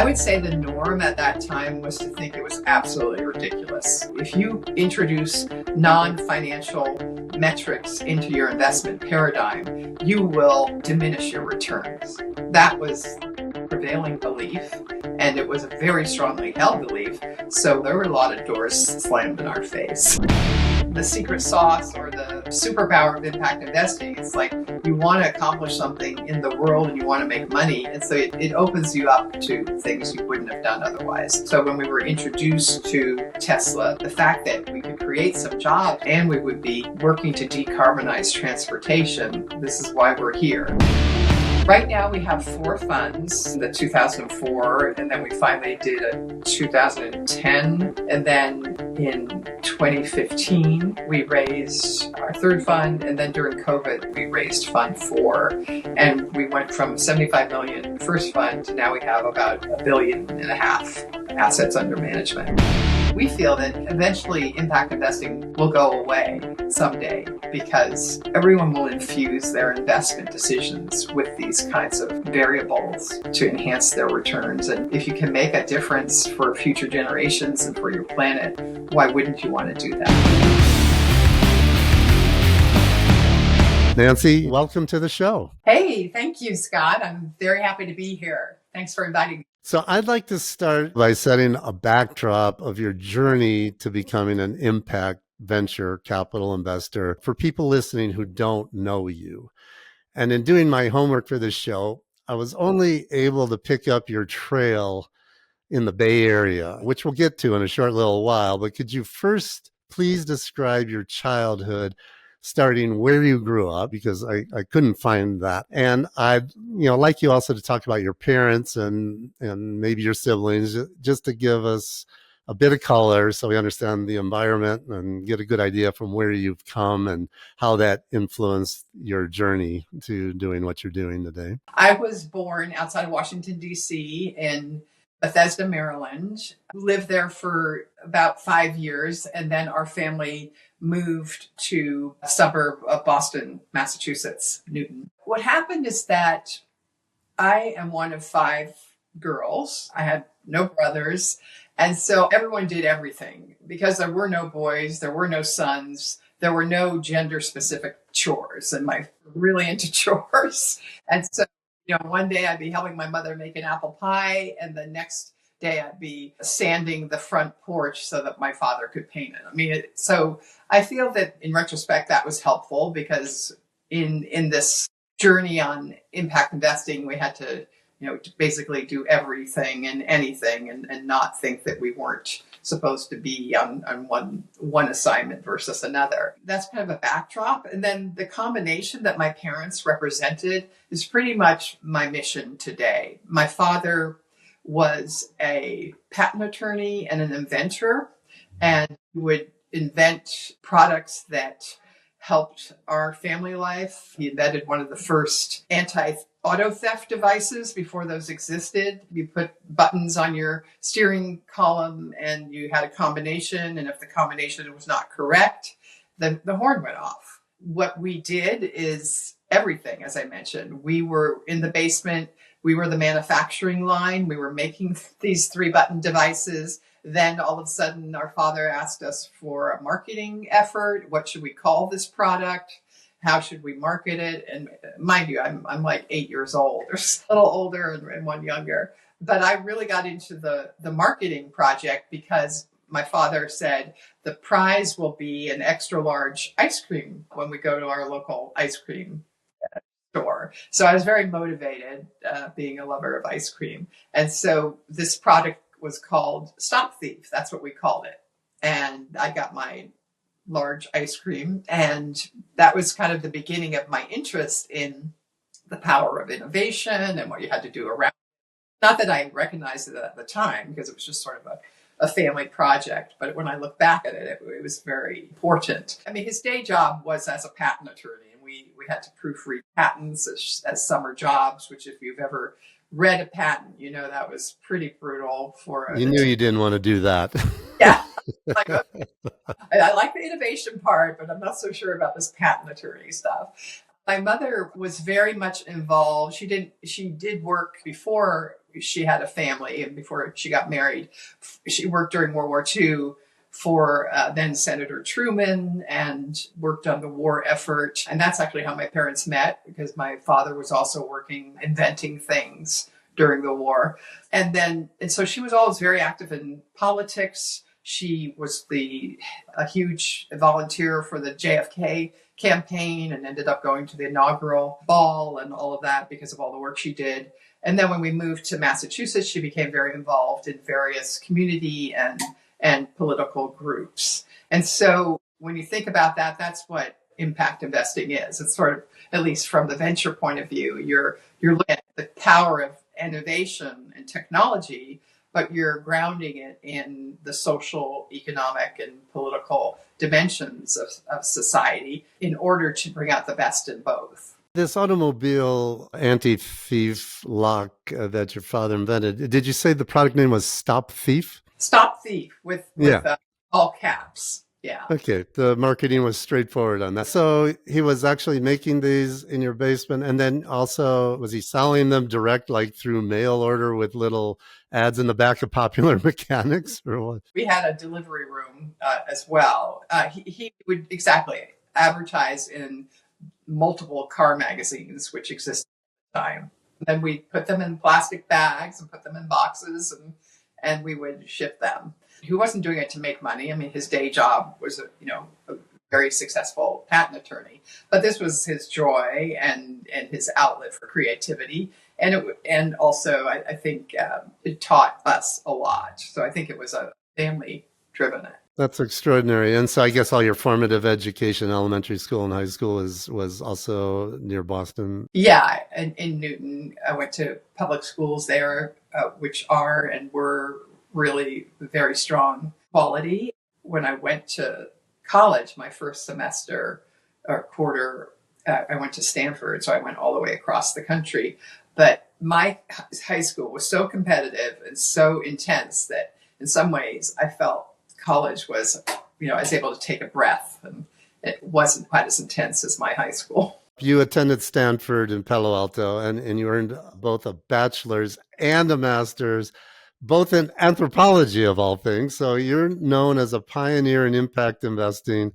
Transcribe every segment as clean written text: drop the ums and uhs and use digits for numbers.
I would say the norm at that time was to think it was absolutely ridiculous. If you introduce non-financial metrics into your investment paradigm, you will diminish your returns. That was prevailing belief, and it was a very strongly held belief. So there were a lot of doors slammed in our face. The secret sauce or the superpower of impact investing, it's like you want to accomplish something in the world and you want to make money. And so it opens you up to things you wouldn't have done otherwise. So when we were introduced to Tesla, the fact that we could create some jobs and we would be working to decarbonize transportation, this is why we're here. Right now we have 4 funds, the 2004, and then we finally did a 2010, and then in 2015 we raised our 3rd fund, and then during COVID we raised Fund 4, and we went from 75 million first fund to now we have about $1.5 billion assets under management. We feel that eventually impact investing will go away someday because everyone will infuse their investment decisions with these kinds of variables to enhance their returns. And if you can make a difference for future generations and for your planet, why wouldn't you want to do that? Nancy, welcome to the show. Hey, thank you, Scott. I'm very happy to be here. Thanks for inviting me. So I'd like to start by setting a backdrop of your journey to becoming an impact venture capital investor for people listening who don't know you. And in doing my homework for this show, I was only able to pick up your trail in the Bay Area, which we'll get to in a short little while. But could you first please describe your childhood, starting where you grew up, because I couldn't find that. And I'd like you also to talk about your parents and maybe your siblings, just to give us a bit of color so we understand the environment and get a good idea from where you've come and how that influenced your journey to doing what you're doing today. I was born outside of Washington, D.C. in Bethesda, Maryland, lived there for about 5 years, and then our family moved to a suburb of Boston, Massachusetts, Newton. What happened is that I am one of 5 girls. I had no brothers, and so everyone did everything. Because there were no boys, there were no sons, there were no gender-specific chores, and I'm really into chores. And so one day I'd be helping my mother make an apple pie, and the next day I'd be sanding the front porch so that my father could paint it. So I feel that in retrospect that was helpful because in this journey on impact investing, we had to basically do everything and anything and not think that we weren't supposed to be on one assignment versus another. That's kind of a backdrop. And then the combination that my parents represented is pretty much my mission today. My father was a patent attorney and an inventor, and he would invent products that helped our family life. He invented one of the first anti-auto theft devices before those existed. You put buttons on your steering column and you had a combination, and if the combination was not correct, the horn went off. What we did is everything, as I mentioned. We were in the basement. We were the manufacturing line. We were making these 3-button devices. Then all of a sudden, our father asked us for a marketing effort. What should we call this product? How should we market it? And mind you, I'm like 8 years old, or a little older and one younger. But I really got into the marketing project because my father said the prize will be an extra large ice cream when we go to our local ice cream store. So I was very motivated, being a lover of ice cream. And so this product was called Stop Thief. That's what we called it. And I got my large ice cream. And that was kind of the beginning of my interest in the power of innovation and what you had to do around. Not that I recognized it at the time, because it was just sort of a family project. But when I look back at it, it was very important. His day job was as a patent attorney. We had to proofread patents as summer jobs, which if you've ever read a patent, that was pretty brutal for You knew you didn't want to do that. Yeah. I like the innovation part, but I'm not so sure about this patent attorney stuff. My mother was very much involved. She did work before she had a family and before she got married. She worked during World War II for then Senator Truman and worked on the war effort. And that's actually how my parents met, because my father was also working, inventing things during the war. And so she was always very active in politics. She was a huge volunteer for the JFK campaign and ended up going to the inaugural ball and all of that because of all the work she did. And then when we moved to Massachusetts, she became very involved in various community and political groups. And so when you think about that, that's what impact investing is. It's sort of, at least from the venture point of view, you're looking at the power of innovation and technology, but you're grounding it in the social, economic, and political dimensions of society in order to bring out the best in both. This automobile anti-thief lock that your father invented, did you say the product name was Stop Thief? Stop Thief with all caps. Yeah. Okay. The marketing was straightforward on that. So he was actually making these in your basement. And then also, was he selling them direct, like through mail order with little ads in the back of Popular Mechanics or what? We had a delivery room as well. He would exactly advertise in multiple car magazines, which existed at the time. Then we put them in plastic bags and put them in boxes and we would ship them. He wasn't doing it to make money. I mean, his day job was a very successful patent attorney, but this was his joy and his outlet for creativity. And also, I think it taught us a lot. So I think it was a family-driven. That's extraordinary. And so I guess all your formative education, elementary school and high school, was also near Boston. Yeah, in Newton. I went to public schools there, which are and were really very strong quality. When I went to college, my first semester or quarter, I went to Stanford, so I went all the way across the country. But my high school was so competitive and so intense that in some ways I felt college was, I was able to take a breath, and it wasn't quite as intense as my high school. You attended Stanford in Palo Alto, and you earned both a bachelor's and a master's, both in anthropology of all things. So you're known as a pioneer in impact investing,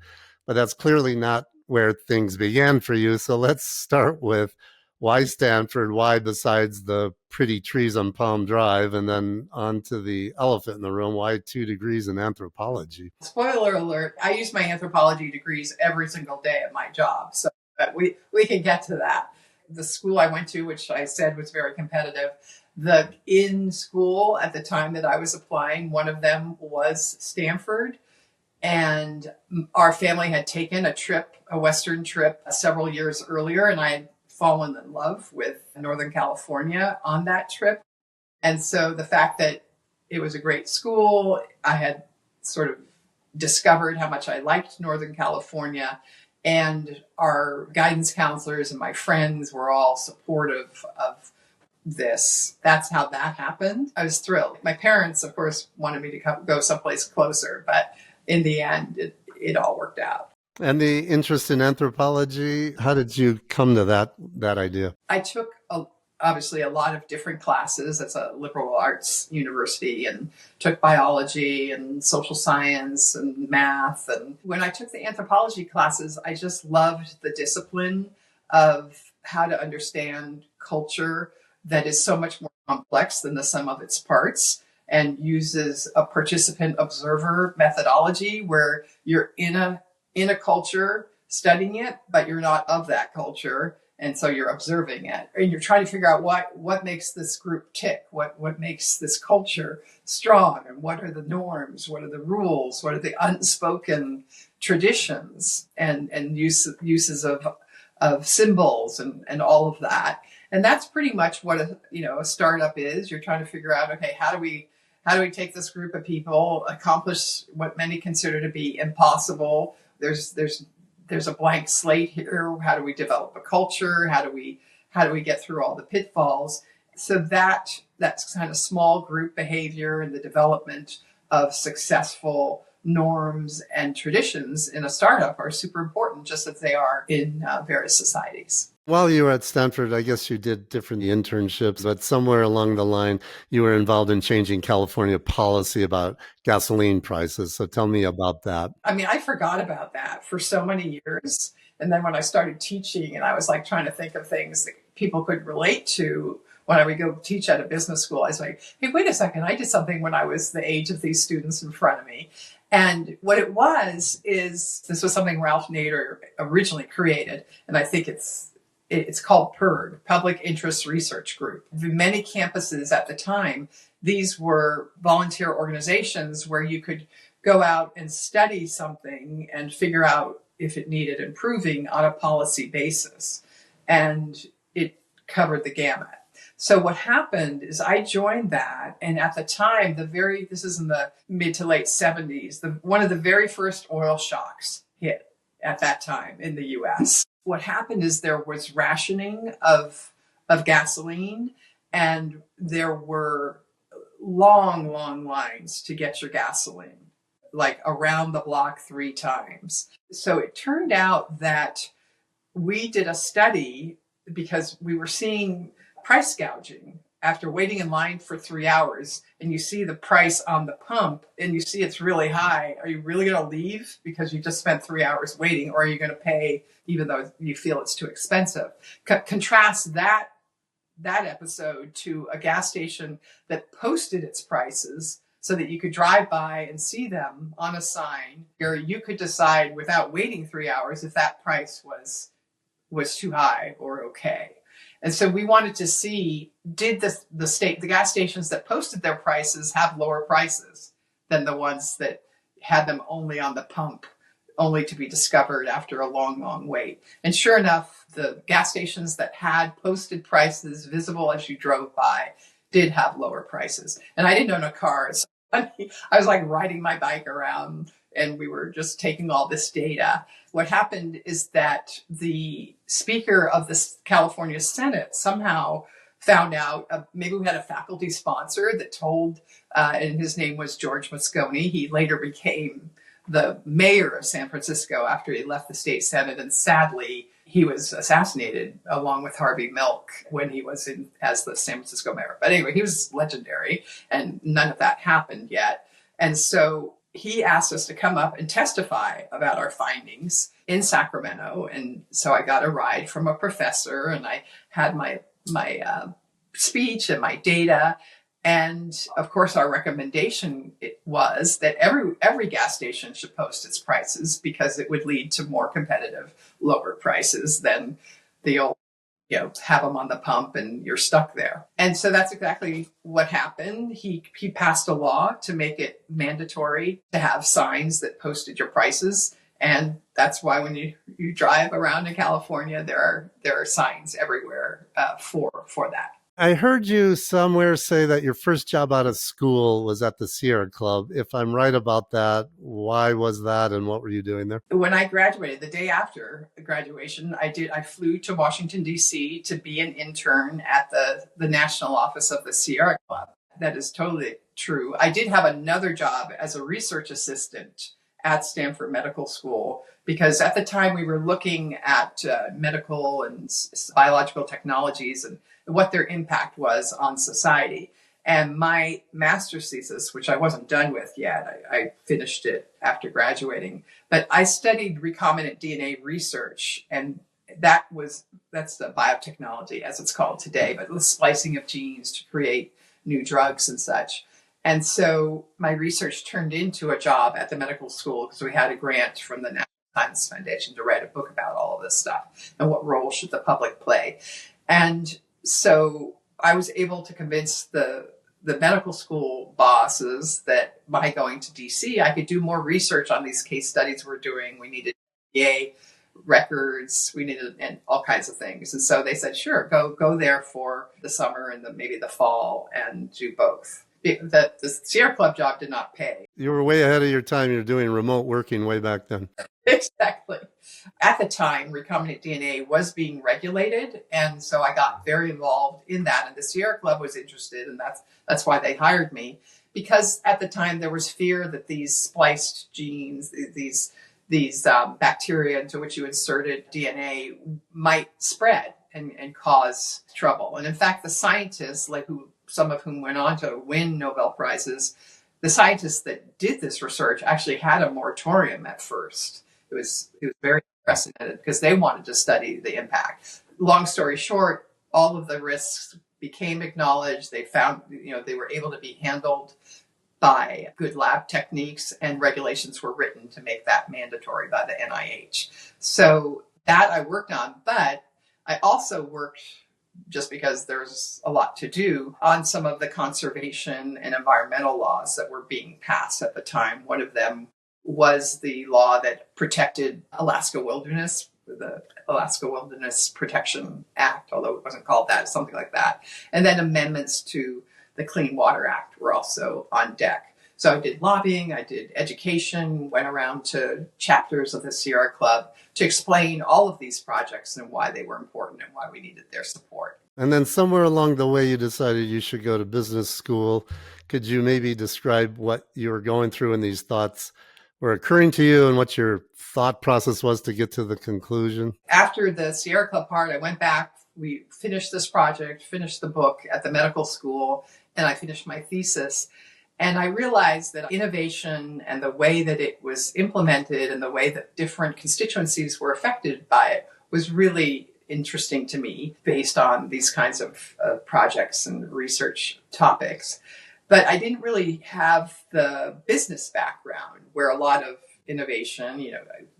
but that's clearly not where things began for you. So let's start with why Stanford, why besides the pretty trees on Palm Drive, and then on to the elephant in the room, why 2 degrees in anthropology? Spoiler alert, I use my anthropology degrees every single day at my job. So we can get to that. The school I went to, which I said was very competitive, in school at the time that I was applying, one of them was Stanford. And our family had taken a Western trip several years earlier, and I had fallen in love with Northern California on that trip. And so the fact that it was a great school, I had sort of discovered how much I liked Northern California, and our guidance counselors and my friends were all supportive of this. That's how that happened. I was thrilled. My parents, of course, wanted me to go someplace closer, but in the end, it all worked out. And the interest in anthropology, how did you come to that idea? I took obviously a lot of different classes. It's a liberal arts university, and took biology and social science and math. And when I took the anthropology classes, I just loved the discipline of how to understand culture that is so much more complex than the sum of its parts, and uses a participant observer methodology where you're in a culture studying it, but you're not of that culture. And so you're observing it, and you're trying to figure out what makes this group tick, what makes this culture strong, and what are the norms, what are the rules, what are the unspoken traditions and uses of symbols and all of that. And that's pretty much what a startup is. You're trying to figure out, okay, how do we take this group of people, accomplish what many consider to be impossible? There's a blank slate here. How do we develop a culture? How do we get through all the pitfalls? So that's kind of small group behavior and the development of successful norms and traditions in a startup are super important, just as they are in various societies. While you were at Stanford, I guess you did different internships, but somewhere along the line, you were involved in changing California policy about gasoline prices. So tell me about that. I mean, I forgot about that for so many years. And then when I started teaching and I was like trying to think of things that people could relate to when I would go teach at a business school, I was like, hey, wait a second. I did something when I was the age of these students in front of me. And what it was is this was something Ralph Nader originally created. And I think it's called PIRG, Public Interest Research Group. Many campuses at the time, these were volunteer organizations where you could go out and study something and figure out if it needed improving on a policy basis. And it covered the gamut. So what happened is I joined that. And at the time, this is in the mid to late 70s, one of the very first oil shocks hit at that time in the US. What happened is there was rationing of gasoline, and there were long lines to get your gasoline, like around the block 3 times. So it turned out that we did a study because we were seeing price gouging after waiting in line for 3 hours, and you see the price on the pump and you see it's really high. Are you really going to leave because you just spent 3 hours waiting, or are you going to pay even though you feel it's too expensive? Contrast that episode to a gas station that posted its prices so that you could drive by and see them on a sign, or you could decide without waiting 3 hours if that price was too high or okay. And so we wanted to see, did the gas stations that posted their prices have lower prices than the ones that had them only on the pump, only to be discovered after a long wait? And sure enough, the gas stations that had posted prices visible as you drove by did have lower prices. And I didn't own a car. So I was like riding my bike around and we were just taking all this data. What happened is that the Speaker of the California Senate somehow found out, maybe we had a faculty sponsor that told, and his name was George Moscone. He later became the mayor of San Francisco after he left the state Senate. And sadly, he was assassinated along with Harvey Milk when he was as the San Francisco mayor. But anyway, he was legendary and none of that happened yet. And so he asked us to come up and testify about our findings in Sacramento. And so I got a ride from a professor and I had my speech and my data. And of course, our recommendation was that every gas station should post its prices because it would lead to more competitive, lower prices than the old, have them on the pump and you're stuck there. And so that's exactly what happened. He passed a law to make it mandatory to have signs that posted your prices. And that's why when you drive around in California, there are signs everywhere for that. I heard you somewhere say that your first job out of school was at the Sierra Club. If I'm right about that, why was that and what were you doing there? When I graduated, the day after graduation, I flew to Washington, D.C. to be an intern at the national office of the Sierra Club. That is totally true. I did have another job as a research assistant at Stanford Medical School because at the time we were looking at medical and biological technologies and what their impact was on society. And my master's thesis, which I wasn't done with yet, I finished it after graduating, but I studied recombinant DNA research. And that's the biotechnology as it's called today, but the splicing of genes to create new drugs and such. And so my research turned into a job at the medical school because we had a grant from the National Science Foundation to write a book about all of this stuff and what role should the public play. And so I was able to convince the medical school bosses that by going to DC, I could do more research on these case studies we're doing. We needed FDA records, we needed and all kinds of things. And so they said, sure, go there for the summer and maybe the fall and do both. The Sierra Club job did not pay. You were way ahead of your time. You were doing remote working way back then. Exactly. At the time, recombinant DNA was being regulated, and so I got very involved in that. And the Sierra Club was interested, and that's why they hired me. Because at the time there was fear that these spliced genes, these bacteria into which you inserted DNA, might spread and cause trouble. And in fact, the scientists, like some of whom went on to win Nobel Prizes, the scientists that did this research actually had a moratorium at first. It was very unprecedented because they wanted to study the impact. Long story short, all of the risks became acknowledged. They found, they were able to be handled by good lab techniques, and regulations were written to make that mandatory by the NIH. So that I worked on, but I also worked, just because there's a lot to do, on some of the conservation and environmental laws that were being passed at the time. One of them was the law that protected Alaska wilderness, the Alaska Wilderness Protection Act, although it wasn't called that, something like that. And then amendments to the Clean Water Act were also on deck. So I did lobbying, I did education, went around to chapters of the Sierra Club to explain all of these projects and why they were important and why we needed their support. And then somewhere along the way, you decided you should go to business school. Could you maybe describe what you were going through and these thoughts were occurring to you and what your thought process was to get to the conclusion? After the Sierra Club part, I went back. We finished this project, finished the book at the medical school, and I finished my thesis. And I realized that innovation and the way that it was implemented and the way that different constituencies were affected by it was really interesting to me based on these kinds of projects and research topics. But I didn't really have the business background where a lot of innovation,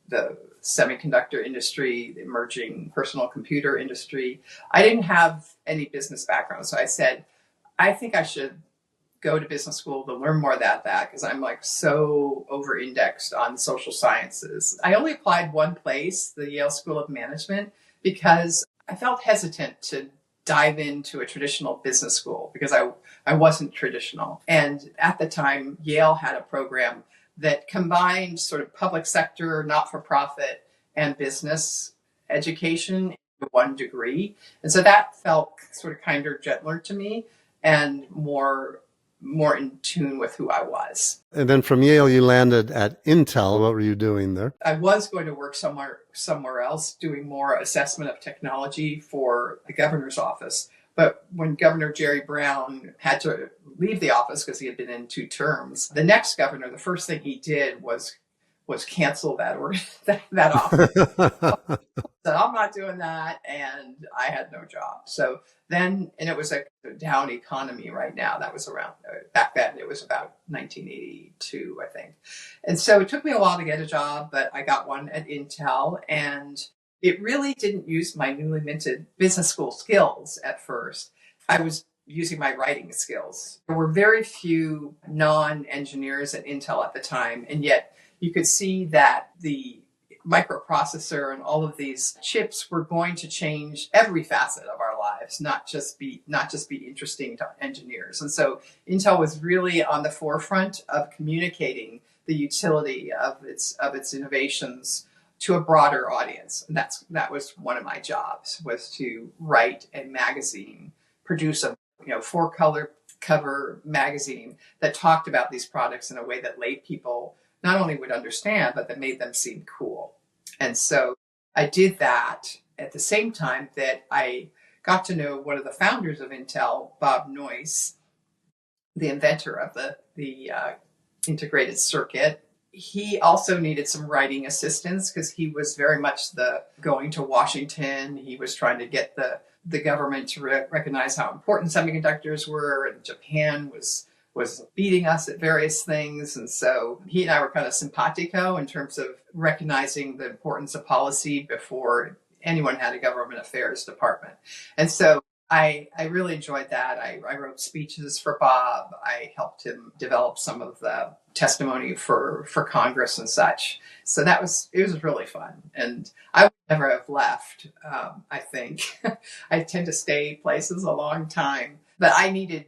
the semiconductor industry, the emerging personal computer industry, I didn't have any business background. So I said, I think I should go to business school to learn more about that because I'm like so over-indexed on social sciences. I only applied one place, the Yale School of Management, because I felt hesitant to dive into a traditional business school because I wasn't traditional. And at the time, Yale had a program that combined sort of public sector, not-for-profit, and business education into one degree. And so that felt sort of kinder, gentler to me and more in tune with who I was. And then from Yale, you landed at Intel. What were you doing there? I was going to work somewhere else, doing more assessment of technology for the governor's office. But when Governor Jerry Brown had to leave the office because he had been in 2 terms, the next governor, the first thing he did was cancel that office. So I'm not doing that, and I had no job. So then, and it was a down economy right now. That was around, back then, it was about 1982, I think. And so it took me a while to get a job, but I got one at Intel, and it really didn't use my newly minted business school skills at first. I was using my writing skills. There were very few non-engineers at Intel at the time, and yet you could see that the microprocessor and all of these chips were going to change every facet of our lives, not just be interesting to engineers. And so Intel was really on the forefront of communicating the utility of its innovations to a broader audience. And that was one of my jobs, was to write a magazine, produce a 4-color cover magazine that talked about these products in a way that lay people not only would understand, but that made them seem cool. And so I did that at the same time that I got to know one of the founders of Intel, Bob Noyce, the inventor of the integrated circuit. He also needed some writing assistance because he was very much going to Washington. He was trying to get the government to recognize how important semiconductors were, and Japan was beating us at various things. And so he and I were kind of simpatico in terms of recognizing the importance of policy before anyone had a government affairs department. And so I really enjoyed that. I wrote speeches for Bob. I helped him develop some of the testimony for Congress and such. So it was really fun. And I would never have left, I think. I tend to stay places a long time, but I needed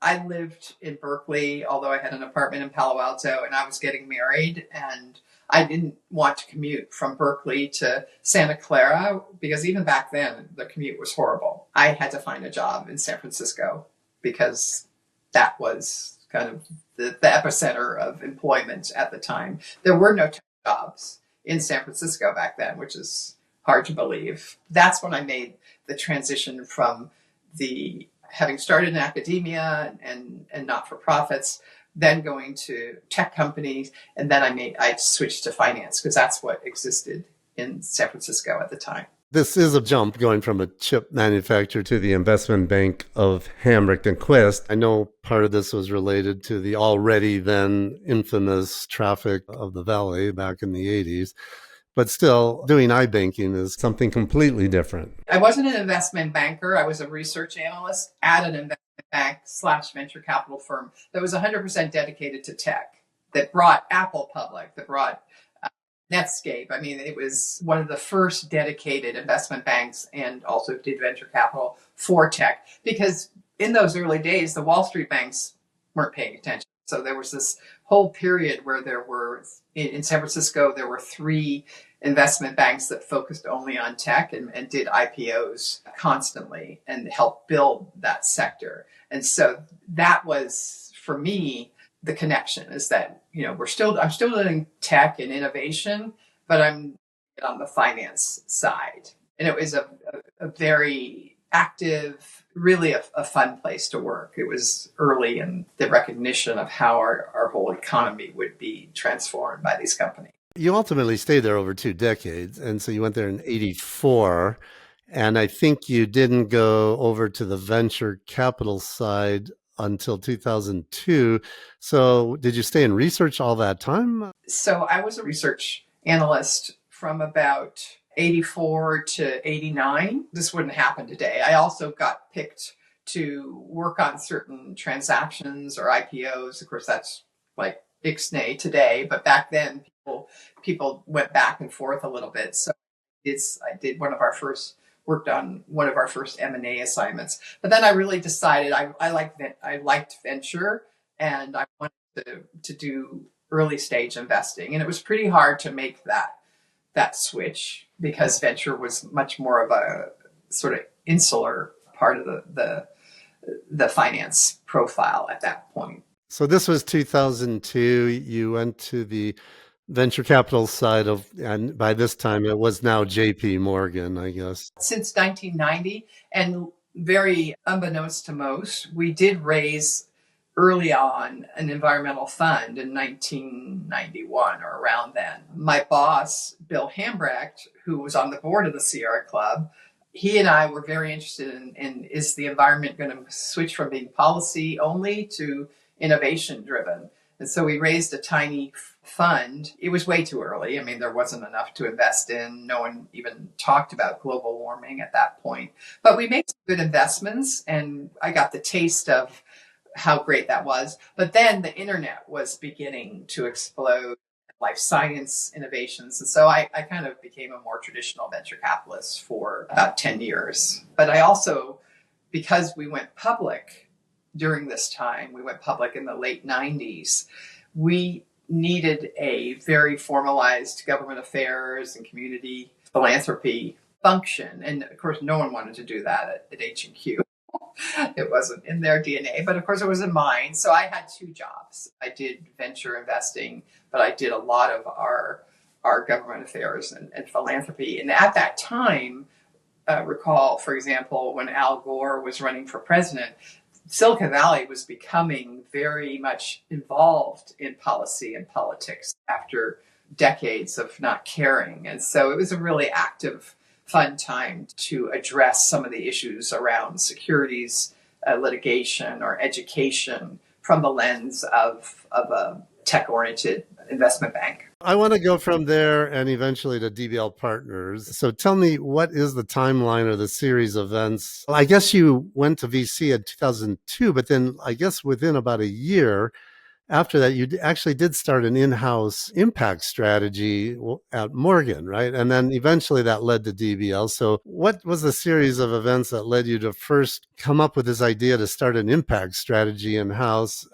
I lived in Berkeley, although I had an apartment in Palo Alto, and I was getting married, and I didn't want to commute from Berkeley to Santa Clara because even back then the commute was horrible. I had to find a job in San Francisco because that was kind of the epicenter of employment at the time. There were no tech jobs in San Francisco back then, which is hard to believe. That's when I made the transition from the having started in academia and not-for-profits, then going to tech companies, and then I switched to finance because that's what existed in San Francisco at the time. This is a jump going from a chip manufacturer to the investment bank of Hamricht and Quist. I know part of this was related to the already then infamous traffic of the Valley back in the 80s. But still, doing iBanking is something completely different. I wasn't an investment banker. I was a research analyst at an investment bank / venture capital firm that was 100% dedicated to tech, that brought Apple public, that brought Netscape. I mean, it was one of the first dedicated investment banks and also did venture capital for tech, because in those early days, the Wall Street banks weren't paying attention. So there was this whole period where there were, in San Francisco, there were 3 investment banks that focused only on tech and did IPOs constantly and helped build that sector. And so that was, for me, the connection is that, I'm still doing tech and innovation, but I'm on the finance side. And it was a very active, really a fun place to work. It was early in the recognition of how our whole economy would be transformed by these companies. You ultimately stayed there over 2 decades. And so you went there in 84. And I think you didn't go over to the venture capital side until 2002. So did you stay in research all that time? So I was a research analyst from about 84 to 89. This wouldn't happen today. I also got picked to work on certain transactions or IPOs. Of course, that's like ixnay today, but back then people went back and forth a little bit. So I did worked on one of our first M&A assignments. But then I really decided I liked venture, and I wanted to do early stage investing. And it was pretty hard to make that switch because venture was much more of a sort of insular part of the finance profile at that point. So this was 2002. You went to the venture capital side of, and by this time it was now JPMorgan, I guess. Since 1990, and very unbeknownst to most, we did raise early on an environmental fund in 1991 or around then. My boss, Bill Hambrecht, who was on the board of the Sierra Club, he and I were very interested in is the environment going to switch from being policy only to innovation driven? And so we raised a tiny fund. It was way too early. I mean, there wasn't enough to invest in. No one even talked about global warming at that point. But we made some good investments, and I got the taste of how great that was. But then the internet was beginning to explode, life science innovations. And so I kind of became a more traditional venture capitalist for about 10 years. But I also, because we went public during this time, we went public in the late 90s, we needed a very formalized government affairs and community philanthropy function. And of course, no one wanted to do that at H&Q. It wasn't in their DNA, but of course it was in mine. So I had 2 jobs. I did venture investing, but I did a lot of our government affairs and philanthropy. And at that time, recall, for example, when Al Gore was running for president, Silicon Valley was becoming very much involved in policy and politics after decades of not caring. And so it was a really active, fun time to address some of the issues around securities, litigation, or education from the lens of a tech-oriented investment bank. I want to go from there and eventually to DBL Partners. So tell me, what is the timeline or the series of events? Well, I guess you went to VC in 2002, but then I guess within about a year, after that, you actually did start an in-house impact strategy at Morgan, right? And then eventually that led to DBL. So what was the series of events that led you to first come up with this idea to start an impact strategy in-house?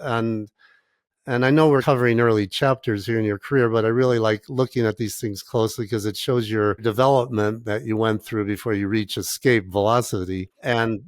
And I know we're covering early chapters here in your career, but I really like looking at these things closely because it shows your development that you went through before you reach escape velocity. And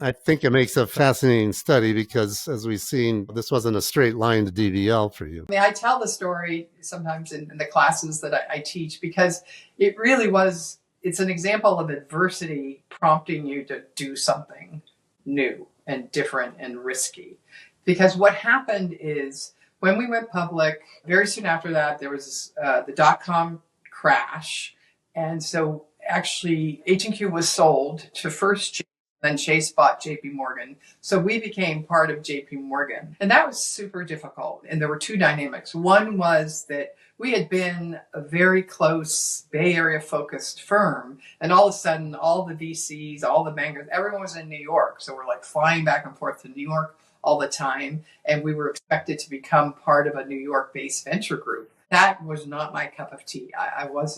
I think it makes a fascinating study because, as we've seen, this wasn't a straight line to DVL for you. I mean, I tell the story sometimes in the classes that I teach because it really was, it's an example of adversity prompting you to do something new and different and risky. Because what happened is when we went public, very soon after that, there was the dot-com crash. And so actually H&Q was sold to first Chase, then Chase bought JPMorgan. So we became part of JPMorgan. And that was super difficult. And there were two dynamics. One was that we had been a very close Bay Area focused firm. And all of a sudden, all the VCs, all the bankers, everyone was in New York. So we're like flying back and forth to New York all the time. And we were expected to become part of a New York based venture group. That was not my cup of tea. I was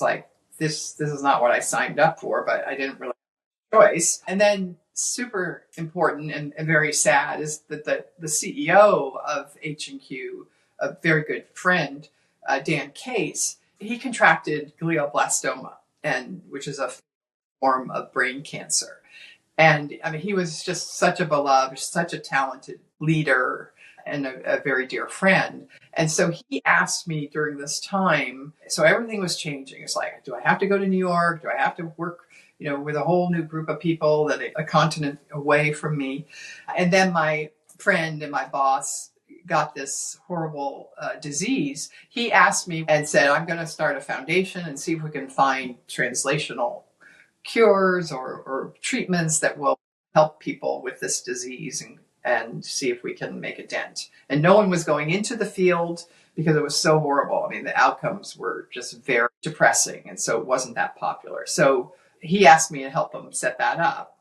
like, this is not what I signed up for, but I didn't really have a choice. And then super important and very sad is that the CEO of H&Q, a very good friend, Dan Case, he contracted glioblastoma, which is a form of brain cancer. And I mean, he was just such a beloved, such a talented leader and a very dear friend. And so he asked me during this time, so everything was changing. It's like, do I have to go to New York? Do I have to work, with a whole new group of people that a continent away from me? And then my friend and my boss got this horrible disease. He asked me and said, I'm going to start a foundation and see if we can find translational cures or treatments that will help people with this disease and see if we can make a dent. And no one was going into the field because it was so horrible. I mean, the outcomes were just very depressing. And so it wasn't that popular. So he asked me to help him set that up,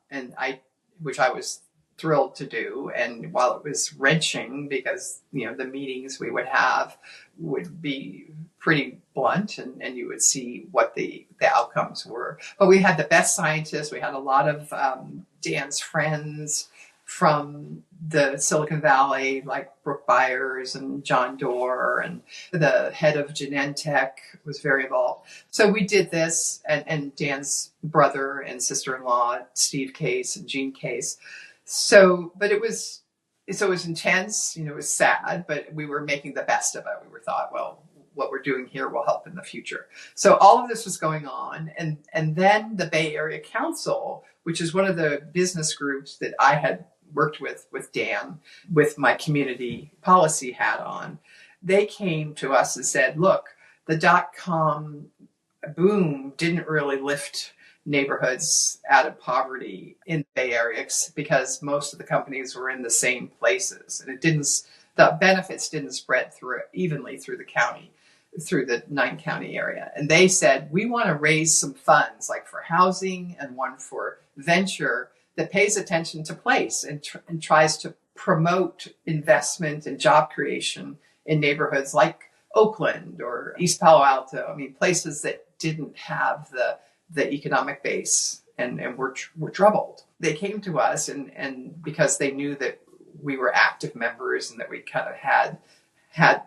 which I was thrilled to do. And while it was wrenching because, the meetings we would have would be pretty blunt and you would see what the outcomes were. But we had the best scientists. We had a lot of Dan's friends from the Silicon Valley, like Brooke Byers and John Doerr, and the head of Genentech was very involved. So we did this, and Dan's brother and sister-in-law, Steve Case and Jean Case. So it was intense, it was sad, but we were making the best of it. We thought, well, what we're doing here will help in the future. So all of this was going on. And then the Bay Area Council, which is one of the business groups that I had worked with Dan, with my community policy hat on, they came to us and said, look, the dot-com boom didn't really lift neighborhoods out of poverty in the Bay Area because most of the companies were in the same places. And the benefits didn't spread evenly through the county, through the 9-county area. And they said, we want to raise some funds, like for housing and one for venture that pays attention to place and tries to promote investment and job creation in neighborhoods like Oakland or East Palo Alto. I mean, places that didn't have the economic base and were troubled. They came to us and because they knew that we were active members and that we kind of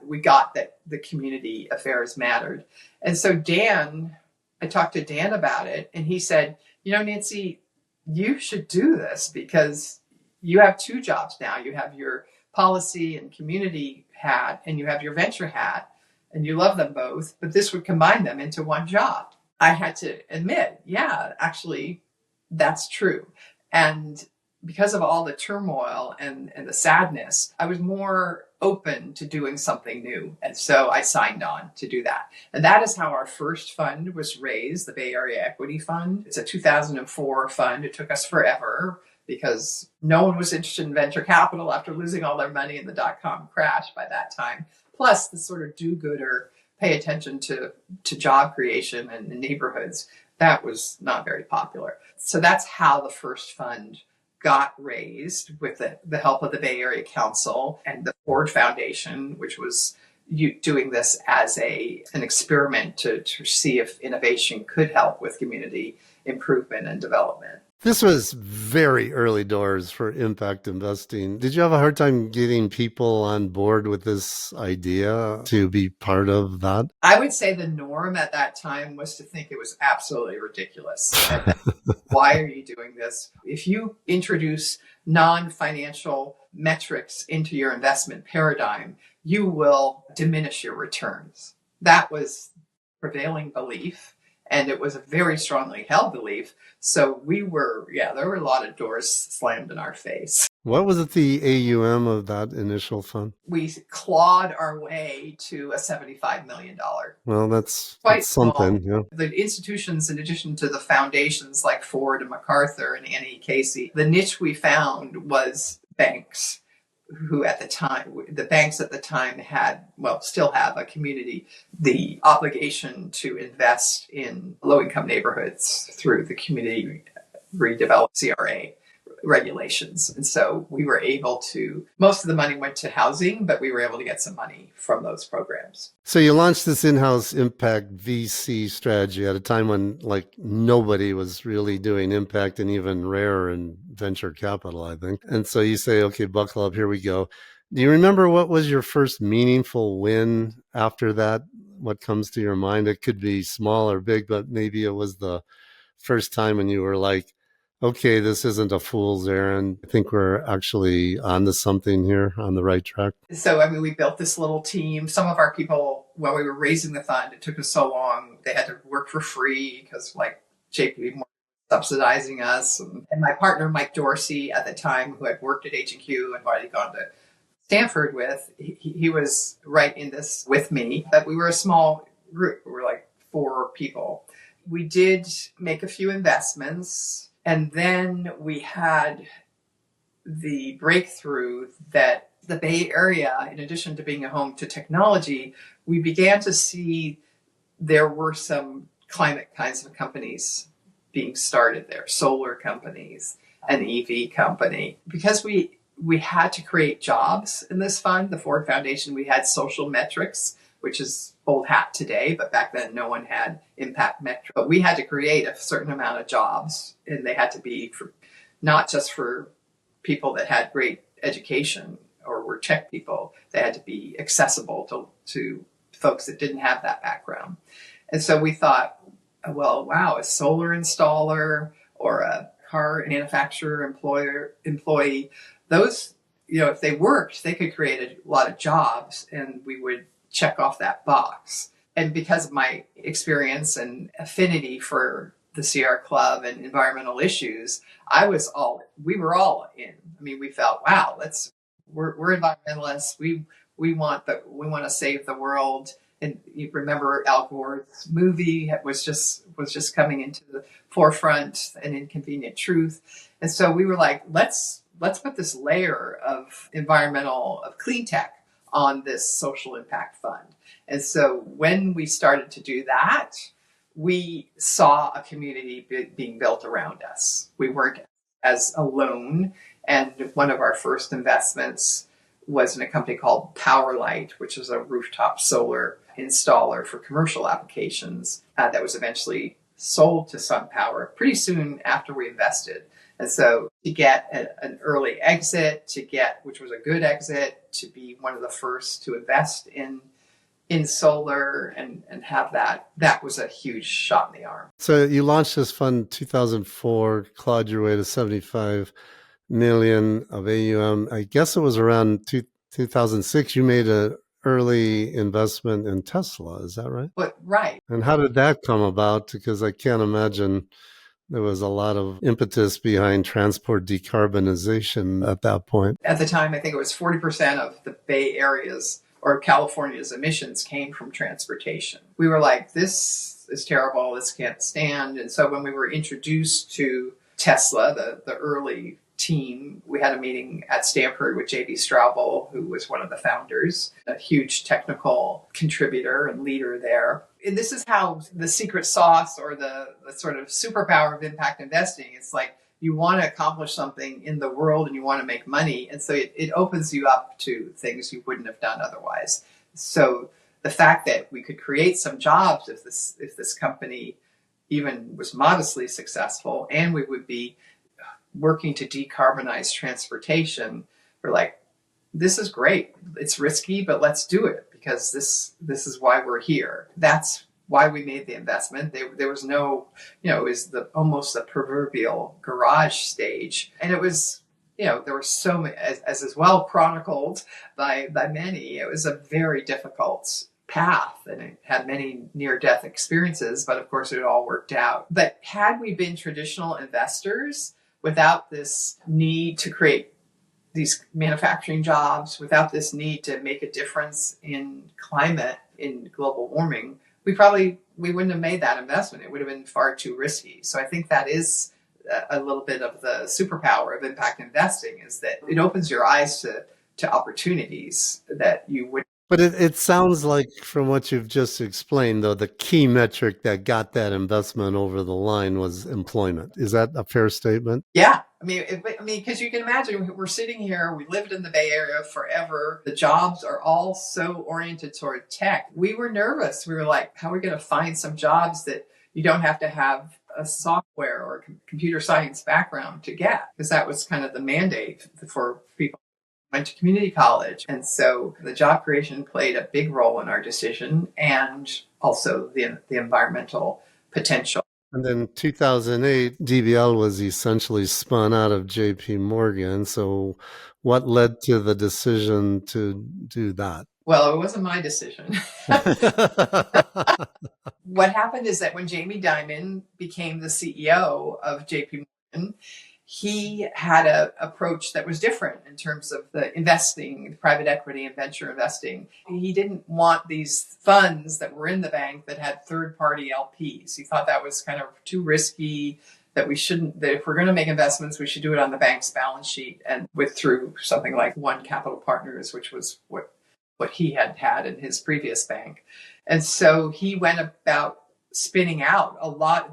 we got that the community affairs mattered. And so I talked to Dan about it and he said, Nancy, you should do this because you have two jobs now. You have your policy and community hat and you have your venture hat and you love them both, but this would combine them into one job. I had to admit, yeah, actually, that's true. And because of all the turmoil and the sadness, I was more open to doing something new. And so I signed on to do that. And that is how our first fund was raised, the Bay Area Equity Fund. It's a 2004 fund. It took us forever because no one was interested in venture capital after losing all their money in the dot-com crash by that time. Plus the sort of do-gooder, pay attention to job creation and the neighborhoods. That was not very popular. So that's how the first fund got raised with the help of the Bay Area Council and the Ford Foundation, which was doing this as an experiment to see if innovation could help with community improvement and development. This was very early doors for impact investing. Did you have a hard time getting people on board with this idea to be part of that? I would say the norm at that time was to think it was absolutely ridiculous. Why are you doing this? If you introduce non-financial metrics into your investment paradigm, you will diminish your returns. That was prevailing belief, and it was a very strongly held belief. So there were a lot of doors slammed in our face. What was the AUM of that initial fund? We clawed our way to a $75 million. Well, that's Small. something. Yeah. The institutions, in addition to the foundations like Ford and MacArthur and Annie Casey, the niche we found was banks, who the banks at the time had, still have the obligation to invest in low-income neighborhoods through the community redevelopment CRA regulations. And so we were able most of the money went to housing, but we were able to get some money from those programs. So you launched this in-house impact VC strategy at a time when nobody was really doing impact, and even rare in venture capital, I think. And so you say, okay, buckle up, here we go. Do you remember what was your first meaningful win after that? What comes to your mind? It could be small or big, but maybe it was the first time when you were like, okay, this isn't a fool's errand. I think we're actually onto something here, on the right track. So, we built this little team. Some of our people, when we were raising the fund, it took us so long, they had to work for free because JPMorgan subsidizing us. And my partner, Mike Dorsey, at the time, who had worked at H&Q and already gone to Stanford with, he was right in this with me. But we were a small group. We were 4 people. We did make a few investments. And then we had the breakthrough that the Bay Area, in addition to being a home to technology, we began to see there were some climate kinds of companies being started there, solar companies, an EV company. Because we had to create jobs in this fund, the Ford Foundation, we had social metrics, which is old hat today, but back then no one had impact metrics. But we had to create a certain amount of jobs, and they had to be not just for people that had great education or were tech people. They had to be accessible to folks that didn't have that background. And so we thought, well, wow, a solar installer or a car manufacturer employee, those, if they worked, they could create a lot of jobs, and we would check off that box. And because of my experience and affinity for the Sierra Club and environmental issues, we were all in. We felt, wow, we're environmentalists. We want to save the world. And you remember Al Gore's movie was just coming into the forefront, An Inconvenient Truth. And so we were like, let's put this layer of Cleantech on this social impact fund. And so when we started to do that, we saw a community being built around us. We weren't as alone. And one of our first investments was in a company called Powerlight, which was a rooftop solar installer for commercial applications that was eventually sold to SunPower pretty soon after we invested. And so to get an early exit, which was a good exit, to be one of the first to invest in solar and have that was a huge shot in the arm. So you launched this fund in 2004, clawed your way to 75 million of AUM. I guess it was around 2006 you made an early investment in Tesla. Is that right? Right. And how did that come about? Because I can't imagine there was a lot of impetus behind transport decarbonization at that point. At the time, I think it was 40% of the Bay Area's or California's emissions came from transportation. We were like, this is terrible, this can't stand. And so when we were introduced to Tesla, the early team, we had a meeting at Stanford with J.B. Straubel, who was one of the founders, a huge technical contributor and leader there. And this is how the secret sauce or the sort of superpower of impact investing, it's like you want to accomplish something in the world and you want to make money. And so it opens you up to things you wouldn't have done otherwise. So the fact that we could create some jobs if this company even was modestly successful, and we would be working to decarbonize transportation, we're like, this is great. It's risky, but let's do it because this is why we're here. That's why we made the investment. There was no, it was almost the proverbial garage stage. And it was, there were so many, as is well chronicled by many, it was a very difficult path and it had many near-death experiences, but of course it all worked out. But had we been traditional investors without this need to create these manufacturing jobs, without this need to make a difference in climate, in global warming, we wouldn't have made that investment. It would have been far too risky. So I think that is a little bit of the superpower of impact investing, is that it opens your eyes to opportunities that you would. But it sounds like, from what you've just explained, though, the key metric that got that investment over the line was employment. Is that a fair statement? Yeah. I mean, because you can imagine, we're sitting here, we lived in the Bay Area forever. The jobs are all so oriented toward tech. We were nervous. We were like, how are we going to find some jobs that you don't have to have a software or computer science background to get? Because that was kind of the mandate for people who went to community college. And so the job creation played a big role in our decision, and also the environmental potential. And then 2008, DBL was essentially spun out of JPMorgan. So what led to the decision to do that? Well, it wasn't my decision. What happened is that when Jamie Dimon became the CEO of JPMorgan, he had an approach that was different in terms of the investing, private equity and venture investing. He didn't want these funds that were in the bank that had third-party LPs. He thought that was kind of too risky, that if we're going to make investments, we should do it on the bank's balance sheet and through something like One Capital Partners, which was what he had in his previous bank. And so he went about spinning out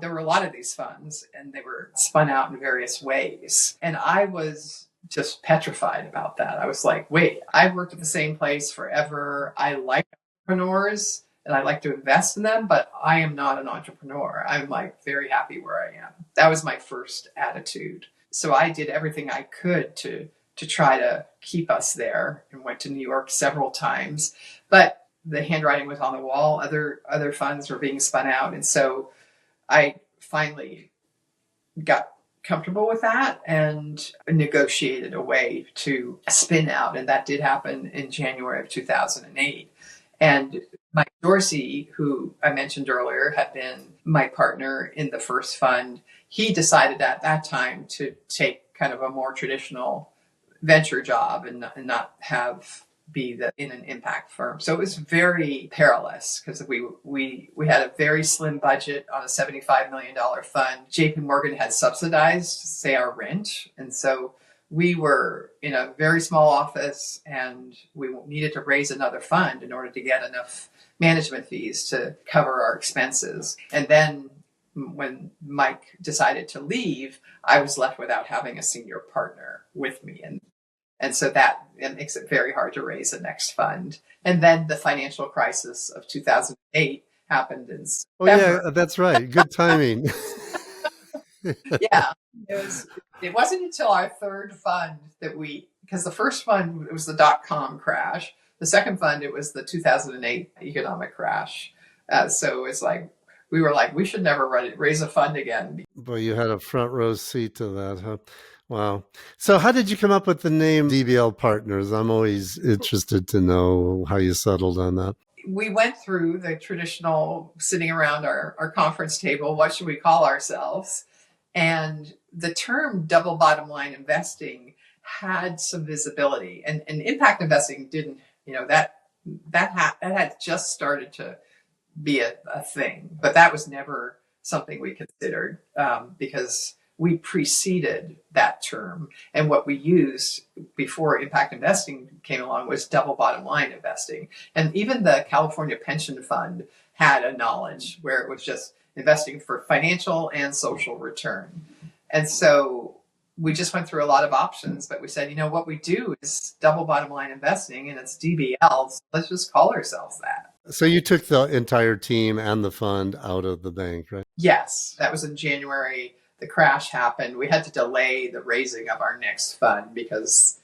there were a lot of these funds, and they were spun out in various ways. And I was just petrified about that. I was like, wait, I've worked at the same place forever. I like entrepreneurs and I like to invest in them, but I am not an entrepreneur. I'm like very happy where I am. That was my first attitude. So I did everything I could to try to keep us there, and went to New York several times. But the handwriting was on the wall. Other funds were being spun out. And so I finally got comfortable with that and negotiated a way to spin out. And that did happen in January of 2008. And Mike Dorsey, who I mentioned earlier, had been my partner in the first fund. He decided at that time to take kind of a more traditional venture job and not be in an impact firm. So it was very perilous because we had a very slim budget on a $75 million fund. JPMorgan had subsidized, say, our rent. And so we were in a very small office, and we needed to raise another fund in order to get enough management fees to cover our expenses. And then when Mike decided to leave, I was left without having a senior partner with me. And so that makes it very hard to raise the next fund. And then the financial crisis of 2008 happened in September. Oh, yeah, that's right. Good timing. Yeah. It wasn't until our third fund because the first fund, it was the dot-com crash. The second fund, it was the 2008 economic crash. So it's like, we were like, we should never raise a fund again. Boy, you had a front row seat to that, huh? Wow. So how did you come up with the name DBL Partners? I'm always interested to know how you settled on that. We went through the traditional sitting around our conference table, what should we call ourselves? And the term double bottom line investing had some visibility, and impact investing didn't, that had just started to be a thing, but that was never something we considered because we preceded that term. And what we used before impact investing came along was double bottom line investing. And even the California Pension Fund had a knowledge where it was just investing for financial and social return. And so we just went through a lot of options, but we said, what we do is double bottom line investing and it's DBL. So let's just call ourselves that. So you took the entire team and the fund out of the bank, right? Yes, that was in January. The crash happened. We had to delay the raising of our next fund because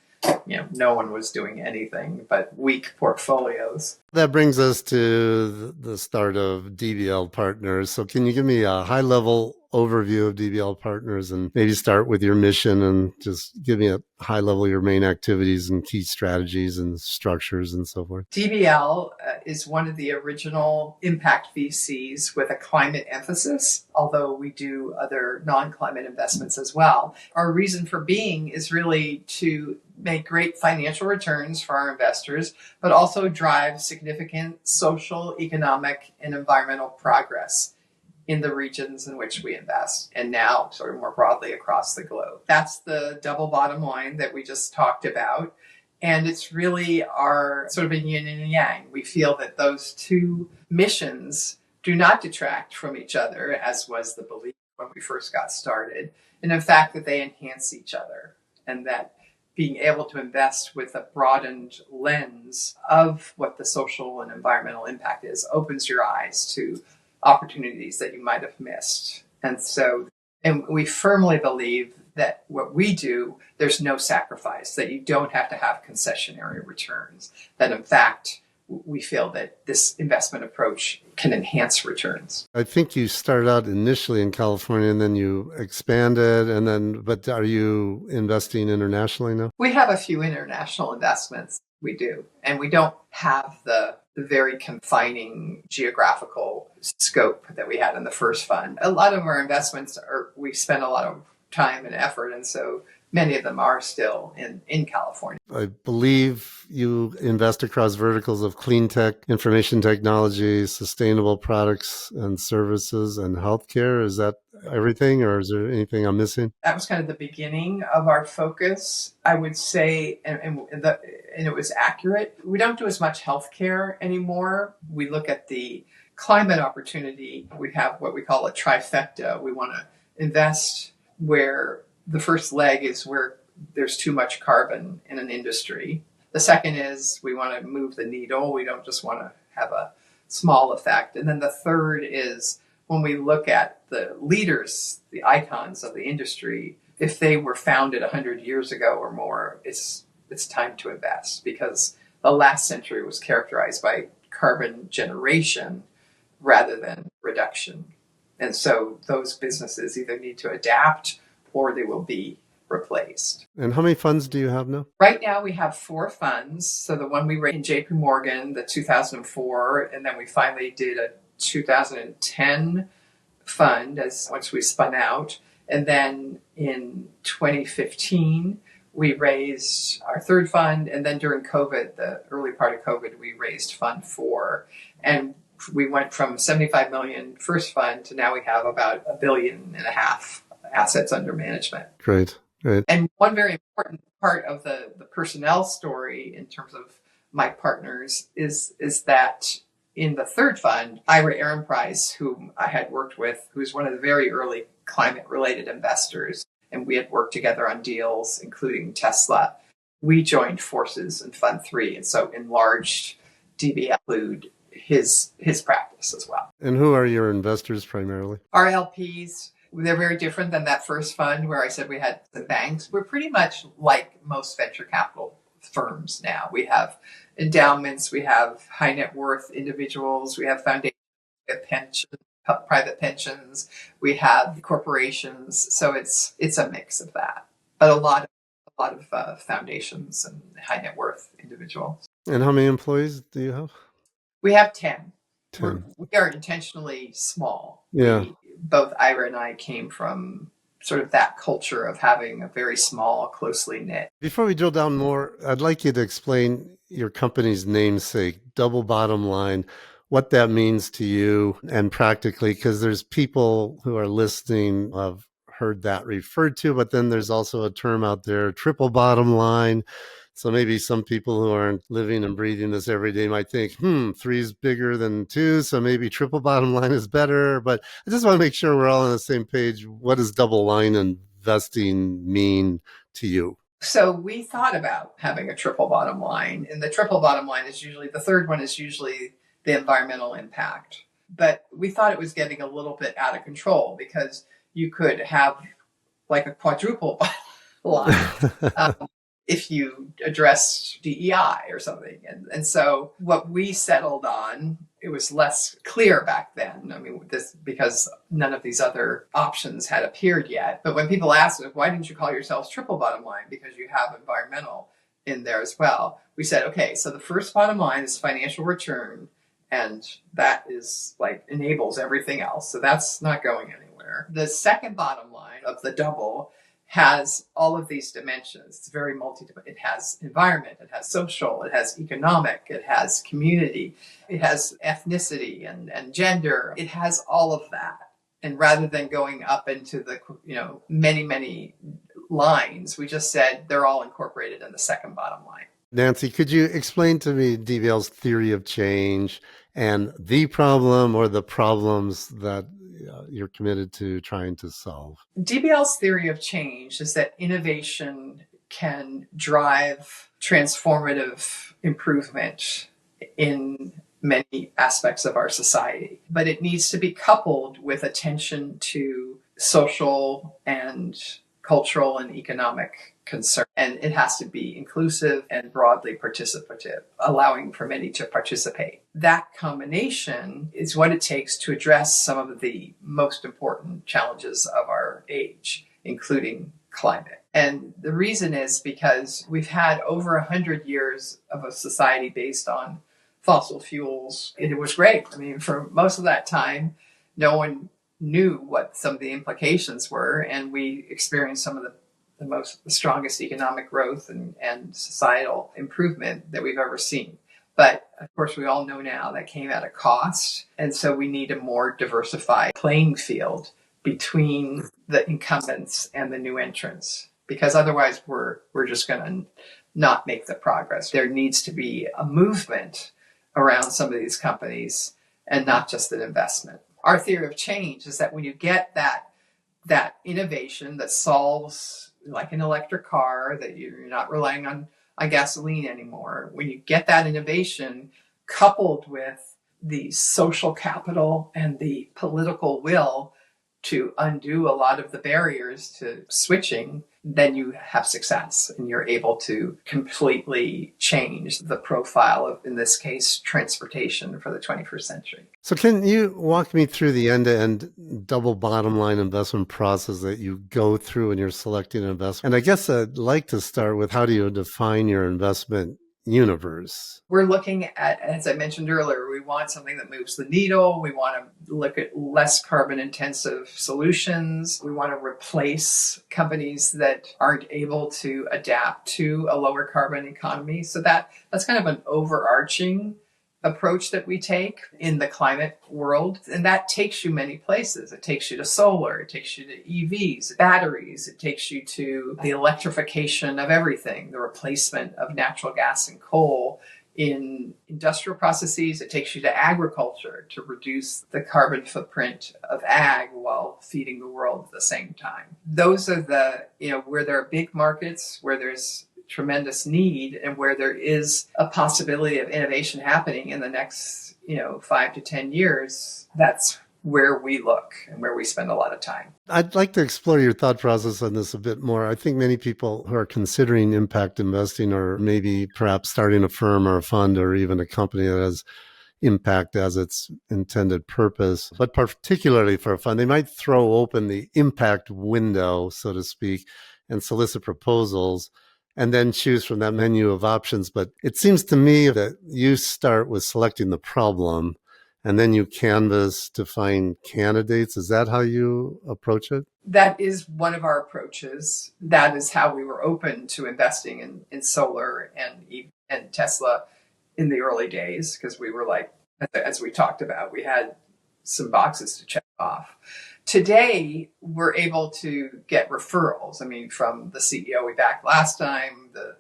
no one was doing anything but weak portfolios. That brings us to the start of DBL Partners. So can you give me a high-level overview of DBL Partners and maybe start with your mission and just give me a high level your main activities and key strategies and structures and so forth? DBL is one of the original impact VCs with a climate emphasis, although we do other non-climate investments as well. Our reason for being is really to make great financial returns for our investors, but also drive significant social, economic, and environmental progress in the regions in which we invest, and now sort of more broadly across the globe. That's the double bottom line that we just talked about. And it's really our sort of a yin and yang. We feel that those two missions do not detract from each other, as was the belief when we first got started. And in fact, that they enhance each other, and that being able to invest with a broadened lens of what the social and environmental impact is opens your eyes to opportunities that you might have missed. And we firmly believe that what we do, there's no sacrifice, that you don't have to have concessionary returns, that in fact, we feel that this investment approach can enhance returns. I think you started out initially in California and then you expanded but are you investing internationally now? We have a few international investments. We do. And we don't have the very confining geographical scope that we had in the first fund. A lot of our investments we spend a lot of time and effort, and so many of them are still in California. I believe you invest across verticals of cleantech, information technology, sustainable products and services, and healthcare. Is that everything, or is there anything I'm missing? That was kind of the beginning of our focus, I would say, and it was accurate. We don't do as much healthcare anymore. We look at the climate opportunity. We have what we call a trifecta. We want to invest where the first leg is where there's too much carbon in an industry. The second is we want to move the needle. We don't just want to have a small effect. And then the third is when we look at the leaders, the icons of the industry, if they were founded 100 years ago or more, it's time to invest, because the last century was characterized by carbon generation rather than reduction. And so those businesses either need to adapt or they will be replaced. And how many funds do you have now? Right now we have 4 funds. So the one we raised in JPMorgan, the 2004, and then we finally did a 2010 fund once we spun out. And then in 2015, we raised our third fund. And then during COVID, the early part of COVID, we raised Fund 4. And we went from 75 million first fund to now we have about $1.5 billion assets under management. Great. And one very important part of the personnel story in terms of my partners is that in the third fund, Ira Ehrenpreis, whom I had worked with, who's one of the very early climate-related investors, and we had worked together on deals, including Tesla, we joined forces in Fund 3, and so enlarged DBL include his practice as well. And who are your investors primarily? Our LPs, they're very different than that first fund where I said we had the banks. We're pretty much like most venture capital firms now. We have endowments, we have high net worth individuals, we have foundations, we have pensions, private pensions, we have corporations. So it's a mix of that, but a lot of foundations and high net worth individuals. And how many employees do you have? We have 10. 10. We are intentionally small. Yeah. Both Ira and I came from sort of that culture of having a very small, closely knit. Before we drill down more, I'd like you to explain your company's namesake, Double Bottom Line, what that means to you and practically, because there's people who are listening who have heard that referred to, but then there's also a term out there, triple bottom line. So maybe some people who aren't living and breathing this every day might think, 3 is bigger than 2, so maybe triple bottom line is better. But I just want to make sure we're all on the same page. What does double line and investing mean to you? So we thought about having a triple bottom line, and the triple bottom line is usually the third one is usually the environmental impact. But we thought it was getting a little bit out of control because you could have like a quadruple line if you address DEI or something. And so what we settled on, it was less clear back then. I mean, this because none of these other options had appeared yet. But when people asked us, why didn't you call yourselves triple bottom line? Because you have environmental in there as well. We said, okay, so the first bottom line is financial return. And that is like enables everything else. So that's not going anywhere. The second bottom line of the double has all of these dimensions. It's very it has environment, it has social, it has economic, it has community, it has ethnicity and gender. It has all of that. And rather than going up into the, many, many lines, we just said they're all incorporated in the second bottom line. Nancy, could you explain to me DBL's theory of change and the problem or the problems that you're committed to trying to solve? DBL's theory of change is that innovation can drive transformative improvement in many aspects of our society, but it needs to be coupled with attention to social and cultural and economic concern. And it has to be inclusive and broadly participative, allowing for many to participate. That combination is what it takes to address some of the most important challenges of our age, including climate. And the reason is because we've had over 100 years of a society based on fossil fuels. It was great. I mean, for most of that time, no one knew what some of the implications were, and we experienced some of the strongest economic growth and societal improvement that we've ever seen. But of course, we all know now that came at a cost. And so we need a more diversified playing field between the incumbents and the new entrants, because otherwise we're just going to not make the progress. There needs to be a movement around some of these companies and not just an investment. Our theory of change is that when you get that innovation that solves, like an electric car, that you're not relying on gasoline anymore, when you get that innovation coupled with the social capital and the political will to undo a lot of the barriers to switching, then you have success and you're able to completely change the profile of, in this case, transportation for the 21st century. So can you walk me through the end-to-end double bottom line investment process that you go through when you're selecting an investment? And I guess I'd like to start with, how do you define your investment universe? We're looking at, as I mentioned earlier, we want something that moves the needle. We want to look at less carbon intensive solutions. We want to replace companies that aren't able to adapt to a lower carbon economy. So that's kind of an overarching approach that we take in the climate world. And that takes you many places. It takes you to solar, it takes you to EVs, batteries, it takes you to the electrification of everything, the replacement of natural gas and coal in industrial processes. It takes you to agriculture to reduce the carbon footprint of ag while feeding the world at the same time. Those are the, where there are big markets, where there's tremendous need, and where there is a possibility of innovation happening in the next 5 to 10 years. That's where we look and where we spend a lot of time. I'd like to explore your thought process on this a bit more. I think many people who are considering impact investing, or maybe perhaps starting a firm or a fund or even a company that has impact as its intended purpose, but particularly for a fund, they might throw open the impact window, so to speak, and solicit proposals, and then choose from that menu of options. But it seems to me that you start with selecting the problem, and then you canvas to find candidates. Is that how you approach it? That is one of our approaches. That is how we were open to investing in solar and Tesla in the early days, because we were like, as we talked about, we had some boxes to check off. Today, we're able to get referrals. I mean, from the CEO we backed last time, the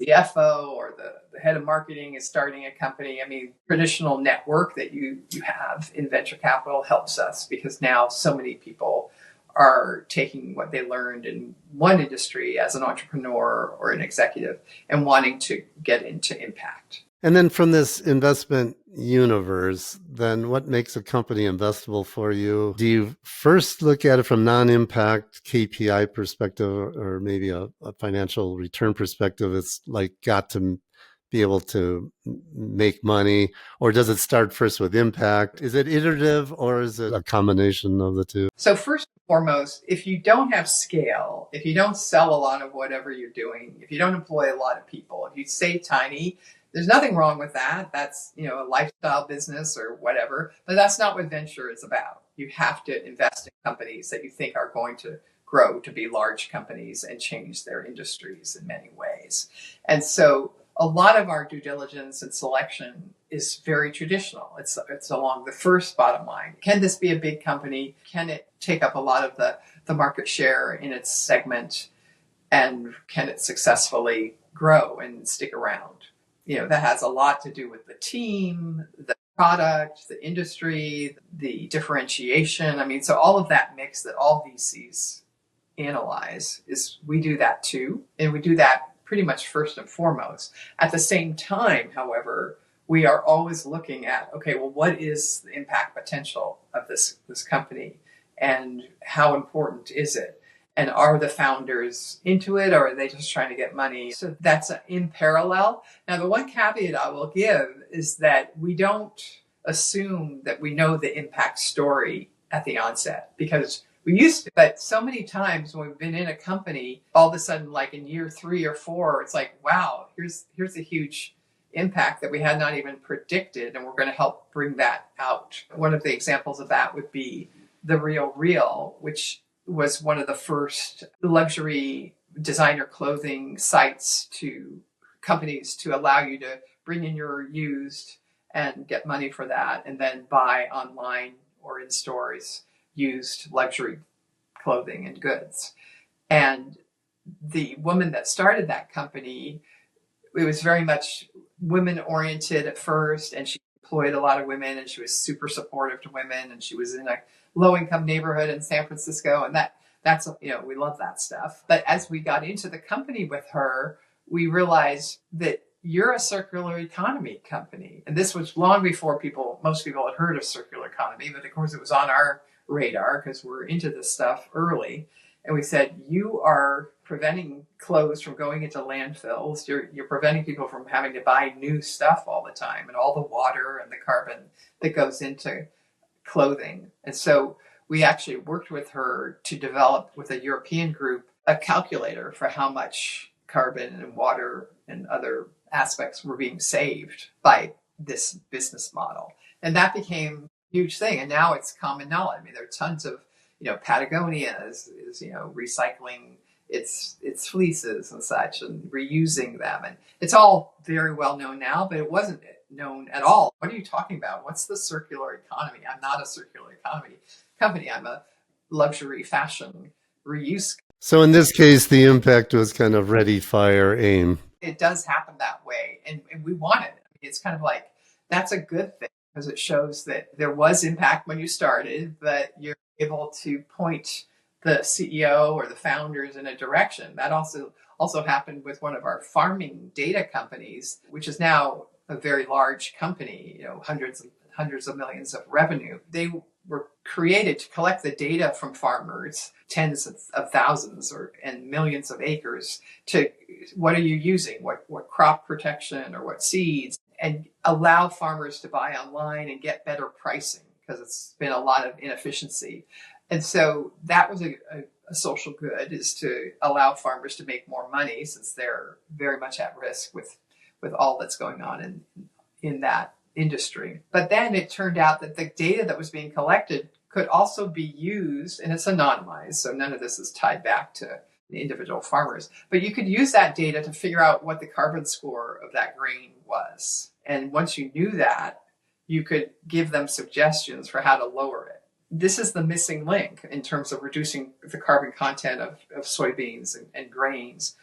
CFO, or the head of marketing is starting a company. I mean, traditional network that you have in venture capital helps us, because now so many people are taking what they learned in one industry as an entrepreneur or an executive and wanting to get into impact. And then from this investment universe, then what makes a company investable for you? Do you first look at it from non-impact KPI perspective or maybe a financial return perspective? It's like got to be able to make money, or does it start first with impact? Is it iterative or is it a combination of the two? So first and foremost, if you don't have scale, if you don't sell a lot of whatever you're doing, if you don't employ a lot of people, if you stay tiny, there's nothing wrong with that. That's, a lifestyle business or whatever, but that's not what venture is about. You have to invest in companies that you think are going to grow to be large companies and change their industries in many ways. And so a lot of our due diligence and selection is very traditional. It's along the first bottom line. Can this be a big company? Can it take up a lot of the market share in its segment? And can it successfully grow and stick around? That has a lot to do with the team, the product, the industry, the differentiation. So all of that mix that all VCs analyze we do that too. And we do that pretty much first and foremost. At the same time, however, we are always looking at, okay, well, what is the impact potential of this company and how important is it? And are the founders into it, or are they just trying to get money? So that's in parallel. Now, the one caveat I will give is that we don't assume that we know the impact story at the onset, because we used to. But so many times when we've been in a company, all of a sudden, like in year 3 or 4, it's like, wow, here's a huge impact that we had not even predicted, and we're going to help bring that out. One of the examples of that would be the Real, which was one of the first luxury designer clothing sites to companies to allow you to bring in your used and get money for that, and then buy online or in stores used luxury clothing and goods. And the woman that started that company, it was very much women oriented at first, and she employed a lot of women, and she was super supportive to women, and she was in a low income neighborhood in San Francisco, and that's we love that stuff. But as we got into the company with her, we realized that you're a circular economy company, and this was long before most people had heard of circular economy, but of course it was on our radar because we're into this stuff early. And we said, you are preventing clothes from going into landfills. You're preventing people from having to buy new stuff all the time, and all the water and the carbon that goes into clothing. And so we actually worked with her to develop with a European group a calculator for how much carbon and water and other aspects were being saved by this business model. And that became a huge thing. And now it's common knowledge. There are tons of, Patagonia is recycling its fleeces and such and reusing them. And it's all very well known now, but it wasn't known at all. What are you talking about? What's the circular economy? I'm not a circular economy company. I'm a luxury fashion reuse. So in this case, the impact was kind of ready, fire, aim. It does happen that way. And we want it. It's kind of like, that's a good thing because it shows that there was impact when you started, but you're able to point the CEO or the founders in a direction. That also happened with one of our farming data companies, which is now a very large company, hundreds of millions of revenue. They were created to collect the data from farmers, tens of thousands and millions of acres, to what are you using, what crop protection or what seeds, and allow farmers to buy online and get better pricing because it's been a lot of inefficiency. And so that was a social good, is to allow farmers to make more money since they're very much at risk with all that's going on in that industry. But then it turned out that the data that was being collected could also be used, and it's anonymized, so none of this is tied back to the individual farmers, but you could use that data to figure out what the carbon score of that grain was. And once you knew that, you could give them suggestions for how to lower it. This is the missing link in terms of reducing the carbon content of soybeans and grains,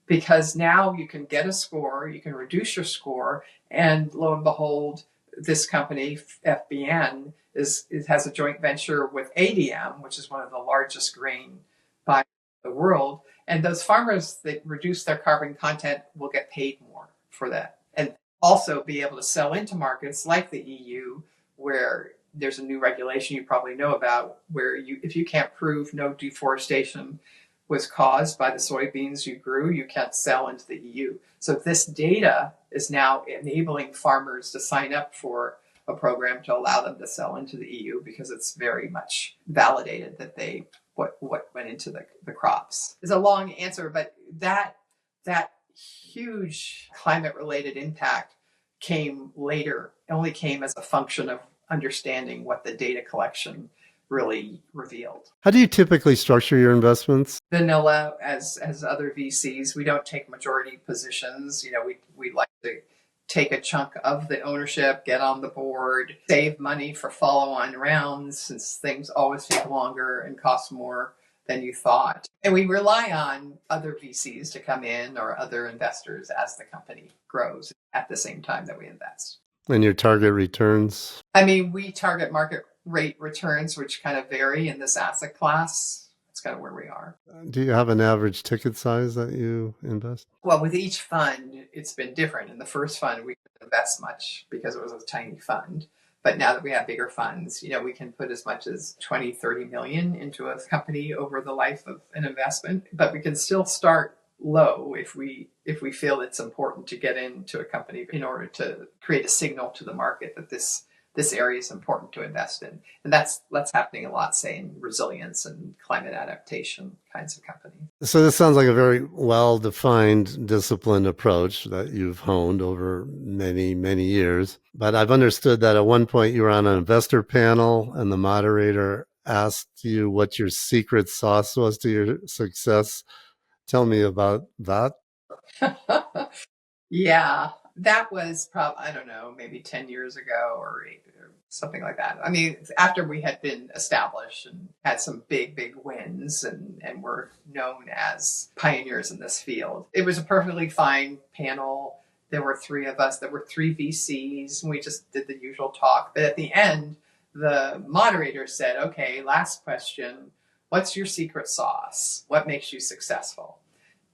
because now you can get a score, you can reduce your score, and lo and behold, this company, FBN, has a joint venture with ADM, which is one of the largest grain buyers in the world. And those farmers that reduce their carbon content will get paid more for that. And also be able to sell into markets like the EU, where there's a new regulation you probably know about, where if you can't prove no deforestation was caused by the soybeans you grew, you can't sell into the EU. So this data is now enabling farmers to sign up for a program to allow them to sell into the EU, because it's very much validated that what went into the crops. It's a long answer, but that huge climate related impact came later, only came as a function of understanding what the data collection really revealed. How do you typically structure your investments? Vanilla, as other VCs, we don't take majority positions. We like to take a chunk of the ownership, get on the board, save money for follow-on rounds, since things always take longer and cost more than you thought. And we rely on other VCs to come in, or other investors, as the company grows at the same time that we invest. And your target returns? I mean, we target market rate returns, which kind of vary in this asset class. That's kind of where we are. Do you have an average ticket size that you invest? Well, with each fund, it's been different. In the first fund, we couldn't invest much because it was a tiny fund. But now that we have bigger funds, we can put as much as 20, 30 million into a company over the life of an investment. But we can still start low if we feel it's important to get into a company in order to create a signal to the market that this area is important to invest in. And that's happening a lot, say, in resilience and climate adaptation kinds of companies. So this sounds like a very well-defined, disciplined approach that you've honed over many, many years. But I've understood that at one point you were on an investor panel and the moderator asked you what your secret sauce was to your success. Tell me about that. Yeah, that was probably, I don't know, maybe 10 years ago or something like that. I mean, after we had been established and had some big, big wins and were known as pioneers in this field, it was a perfectly fine panel. There were three of us. There were three VCs, and we just did the usual talk. But at the end, the moderator said, okay, last question. What's your secret sauce? What makes you successful?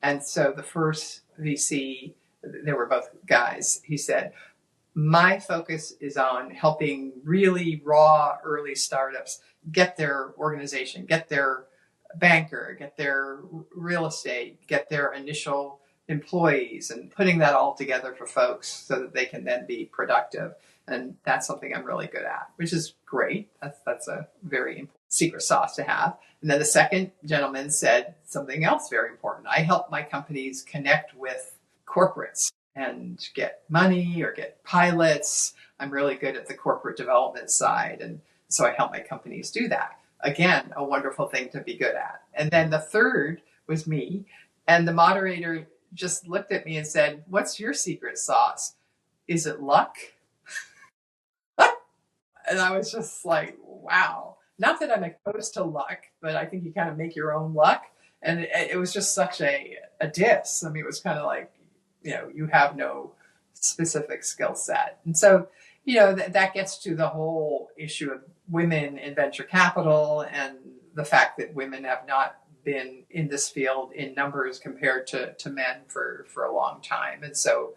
And so the first VC, they were both guys, he said, my focus is on helping really raw early startups get their organization, get their banker, get their real estate, get their initial employees, and putting that all together for folks so that they can then be productive. And that's something I'm really good at, which is great. That's a very important secret sauce to have. And then the second gentleman said something else very important. I help my companies connect with corporates and get money or get pilots. I'm really good at the corporate development side. And so I help my companies do that. Again, a wonderful thing to be good at. And then the third was me. And the moderator just looked at me and said, what's your secret sauce? Is it luck? And I was just like, wow. Not that I'm opposed to luck, but I think you kind of make your own luck. And it was just such a diss. I mean, it was kind of like, you have no specific skill set. And so, that gets to the whole issue of women in venture capital and the fact that women have not been in this field in numbers compared to men for a long time. And so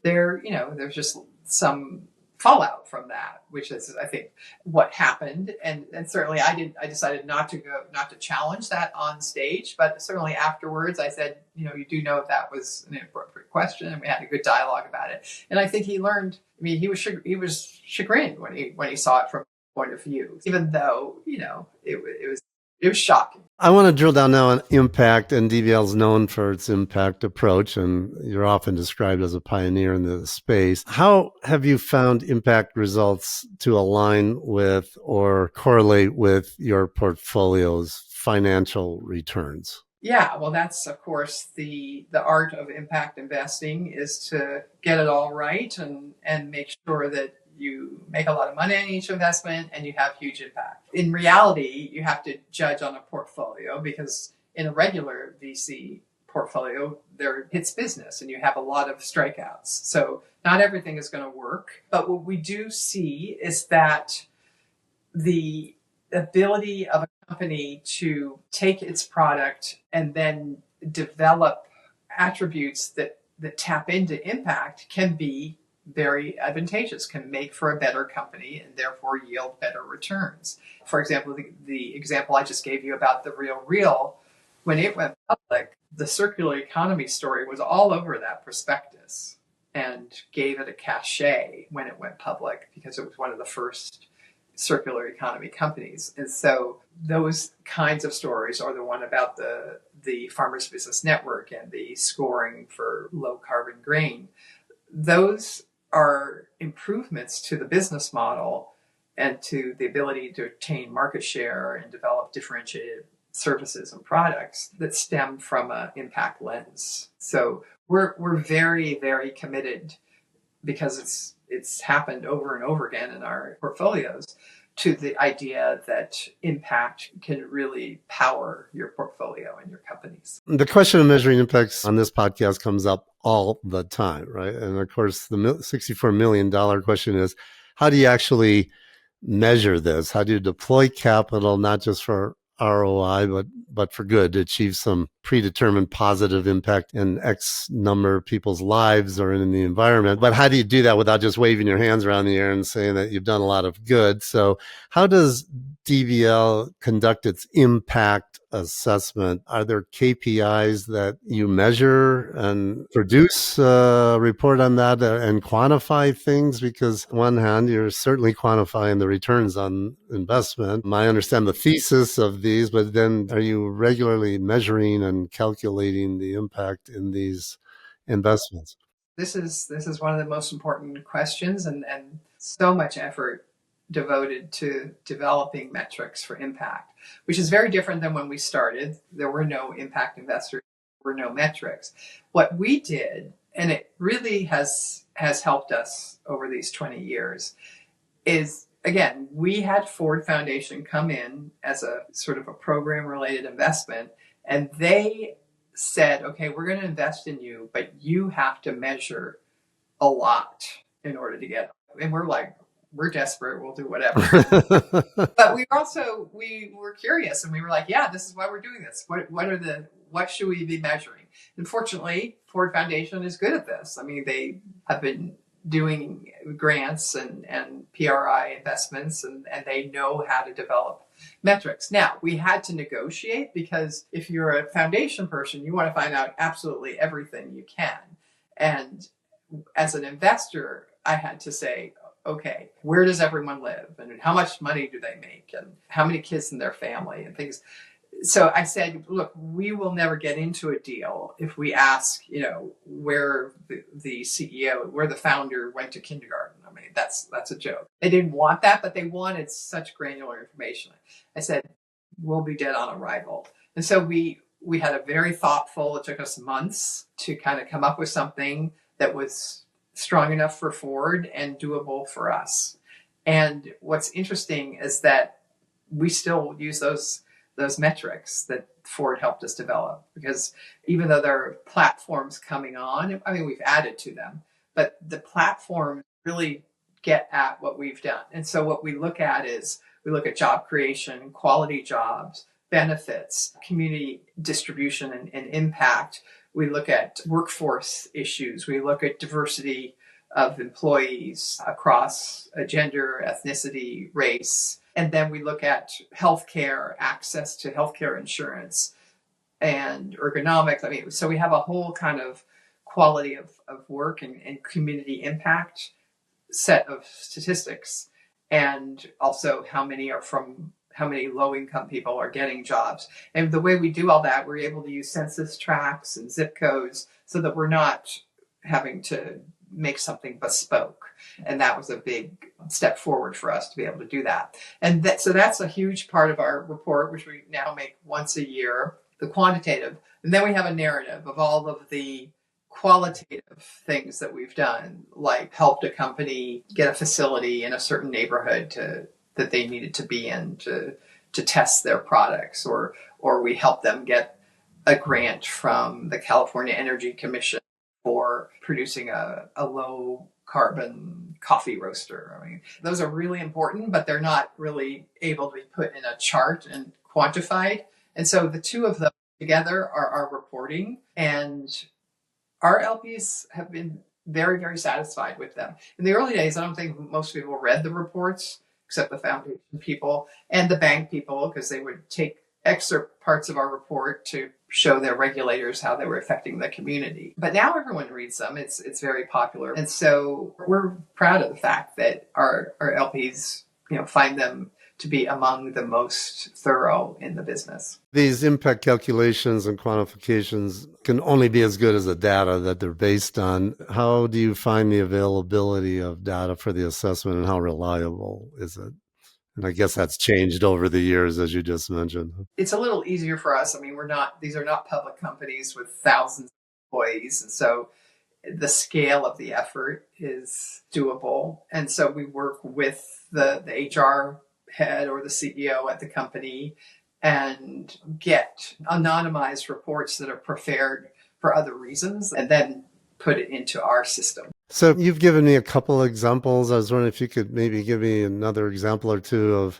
there's just some fallout from that, which is, I think, what happened. And certainly I decided not to challenge that on stage, but certainly afterwards I said, you do know that was an inappropriate question, and we had a good dialogue about it. And I think he learned, he was chagrined when he saw it from a point of view, even though, it was shocking. I want to drill down now on impact, and DBL is known for its impact approach, and you're often described as a pioneer in the space. How have you found impact results to align with or correlate with your portfolio's financial returns? Yeah, well, that's, of course, the art of impact investing, is to get it all right and make sure that you make a lot of money on each investment and you have huge impact. In reality, you have to judge on a portfolio, because in a regular VC portfolio, their hits business and you have a lot of strikeouts. So not everything is going to work. But what we do see is that the ability of a company to take its product and then develop attributes that tap into impact can be very advantageous, can make for a better company and therefore yield better returns. For example, the example I just gave you about the Real, when it went public, the circular economy story was all over that prospectus and gave it a cachet when it went public because it was one of the first circular economy companies. And so those kinds of stories, or the one about the Farmers Business Network and the scoring for low carbon grain, those are improvements to the business model and to the ability to obtain market share and develop differentiated services and products that stem from an impact lens. So we're very, very committed, because it's happened over and over again in our portfolios, to the idea that impact can really power your portfolio and your companies. The question of measuring impacts on this podcast comes up all the time, right? And of course, the $64 million question is, how do you actually measure this? How do you deploy capital, not just for ROI, but for good, to achieve some predetermined positive impact in X number of people's lives or in the environment? But how do you do that without just waving your hands around the air and saying that you've done a lot of good? So how does DBL conduct its impact assessment? Are there KPIs that you measure and produce a report on that and quantify things? Because on one hand, you're certainly quantifying the returns on investment. I understand the thesis of these, but then are you regularly measuring and calculating the impact in these investments? This is one of the most important questions, and so much effort devoted to developing metrics for impact, which is very different than when we started. There were no impact investors, there were no metrics. What we did, and it really has helped us over these 20 years, is, again, we had Ford Foundation come in as a sort of a program-related investment, and they said, okay, we're going to invest in you, but you have to measure a lot in order to get it. And we're like, we're desperate, we'll do whatever. But we were curious, and we were like, yeah, this is why we're doing this. What should we be measuring? And fortunately, Ford Foundation is good at this. I mean, they have been doing grants and PRI investments, and they know how to develop metrics. Now, we had to negotiate, because if you're a foundation person, you want to find out absolutely everything you can. And as an investor, I had to say, okay, where does everyone live? And how much money do they make? And how many kids in their family and things? So I said, look, we will never get into a deal if we ask, where the CEO, where the founder went to kindergarten. I mean, that's a joke. They didn't want that, but they wanted such granular information. I said, we'll be dead on arrival. And so we had a very thoughtful, it took us months to kind of come up with something that was strong enough for Ford and doable for us. And what's interesting is that we still use those metrics that Ford helped us develop, because even though there are platforms coming on, I mean, we've added to them, but the platforms really get at what we've done. And so what we look at is, we look at job creation, quality jobs, benefits, community distribution and impact. We look at workforce issues. We look at diversity of employees across gender, ethnicity, race. And then we look at healthcare, access to healthcare insurance, and ergonomics. I mean, so we have a whole kind of quality of work and community impact set of statistics. And also how many low-income people are getting jobs. And the way we do all that, we're able to use census tracts and zip codes so that we're not having to make something bespoke. And that was a big step forward for us to be able to do that. And so that's a huge part of our report, which we now make once a year, the quantitative. And then we have a narrative of all of the qualitative things that we've done, like helped a company get a facility in a certain neighborhood that they needed to be in to test their products, or we helped them get a grant from the California Energy Commission for producing a low carbon coffee roaster. I mean, those are really important, but they're not really able to be put in a chart and quantified. And so the two of them together are our reporting, and our LPs have been very, very satisfied with them. In the early days, I don't think most people read the reports, except the foundation people and the bank people, because they would take excerpt parts of our report to show their regulators how they were affecting the community. But now everyone reads them. It's very popular. And so we're proud of the fact that our LPs, find them to be among the most thorough in the business. These impact calculations and quantifications can only be as good as the data that they're based on. How do you find the availability of data for the assessment, and how reliable is it? And I guess that's changed over the years, as you just mentioned. It's a little easier for us. I mean, these are not public companies with thousands of employees. And so the scale of the effort is doable. And so we work with the HR head or the CEO at the company and get anonymized reports that are prepared for other reasons and then put it into our system. So you've given me a couple of examples. I was wondering if you could maybe give me another example or two of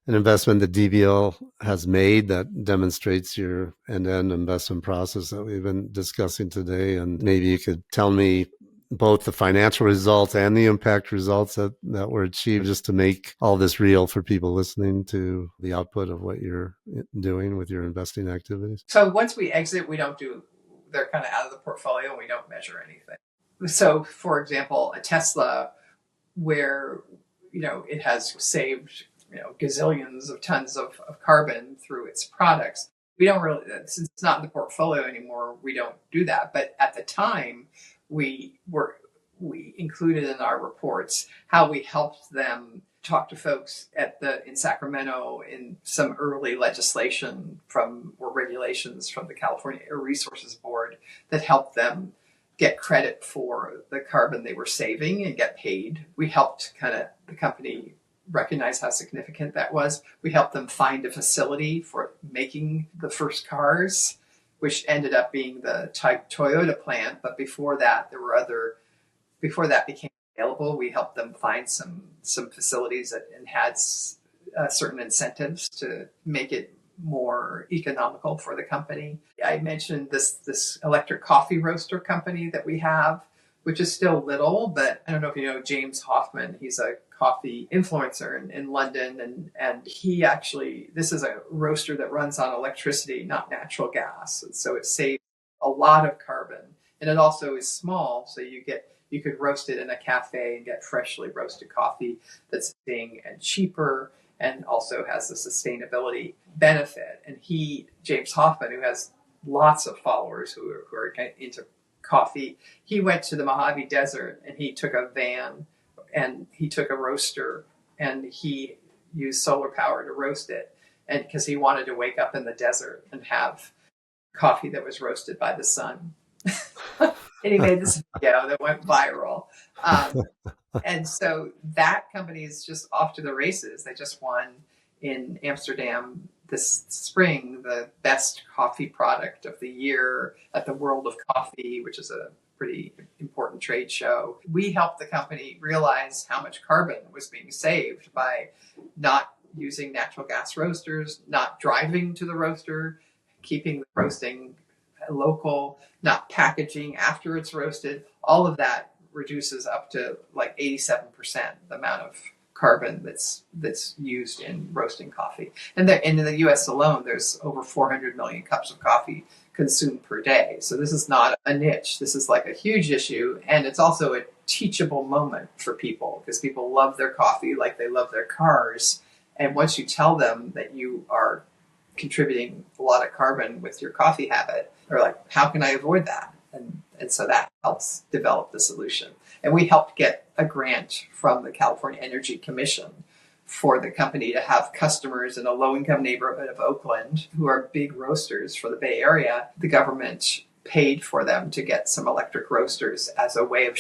an investment that DBL has made that demonstrates your end-to-end investment process that we've been discussing today. And maybe you could tell me both the financial results and the impact results that were achieved, just to make all this real for people listening to the output of what you're doing with your investing activities. So once we exit, they're kind of out of the portfolio and we don't measure anything. So, for example, a Tesla, where, it has saved, gazillions of tons of carbon through its products. We don't really, since it's not in the portfolio anymore, we don't do that. But at the time, we included in our reports how we helped them talk to folks in Sacramento in some early legislation or regulations from the California Air Resources Board that helped them get credit for the carbon they were saving and get paid. We helped the company recognize how significant that was. We helped them find a facility for making the first cars, which ended up being the Toyota plant. But before that, before that became available, we helped them find some facilities and had certain incentives to make it more economical for the company. I mentioned this electric coffee roaster company that we have, which is still little, but I don't know if you know James Hoffman. He's a coffee influencer in London, and he actually, this is a roaster that runs on electricity, not natural gas. And so it saves a lot of carbon, and it also is small, so you could roast it in a cafe and get freshly roasted coffee that's big and cheaper, and also has a sustainability benefit. And James Hoffman, who has lots of followers who are into coffee, he went to the Mojave Desert and he took a van and he took a roaster and he used solar power to roast it. And because he wanted to wake up in the desert and have coffee that was roasted by the sun. And he made this video that went viral. And so that company is just off to the races. They just won in Amsterdam this spring the best coffee product of the year at the World of Coffee, which is a pretty important trade show. We helped the company realize how much carbon was being saved by not using natural gas roasters, not driving to the roaster, keeping the roasting local, not packaging after it's roasted. All of that reduces up to like 87% the amount of carbon that's used in roasting coffee. And in the US alone, there's over 400 million cups of coffee consumed per day. So this is not a niche. This is like a huge issue. And it's also a teachable moment for people, because people love their coffee like they love their cars. And once you tell them that you are contributing a lot of carbon with your coffee habit, they're like, how can I avoid that? And so that helps develop the solution. And we helped get a grant from the California Energy Commission for the company to have customers in a low-income neighborhood of Oakland who are big roasters for the Bay Area. The government paid for them to get some electric roasters as a way of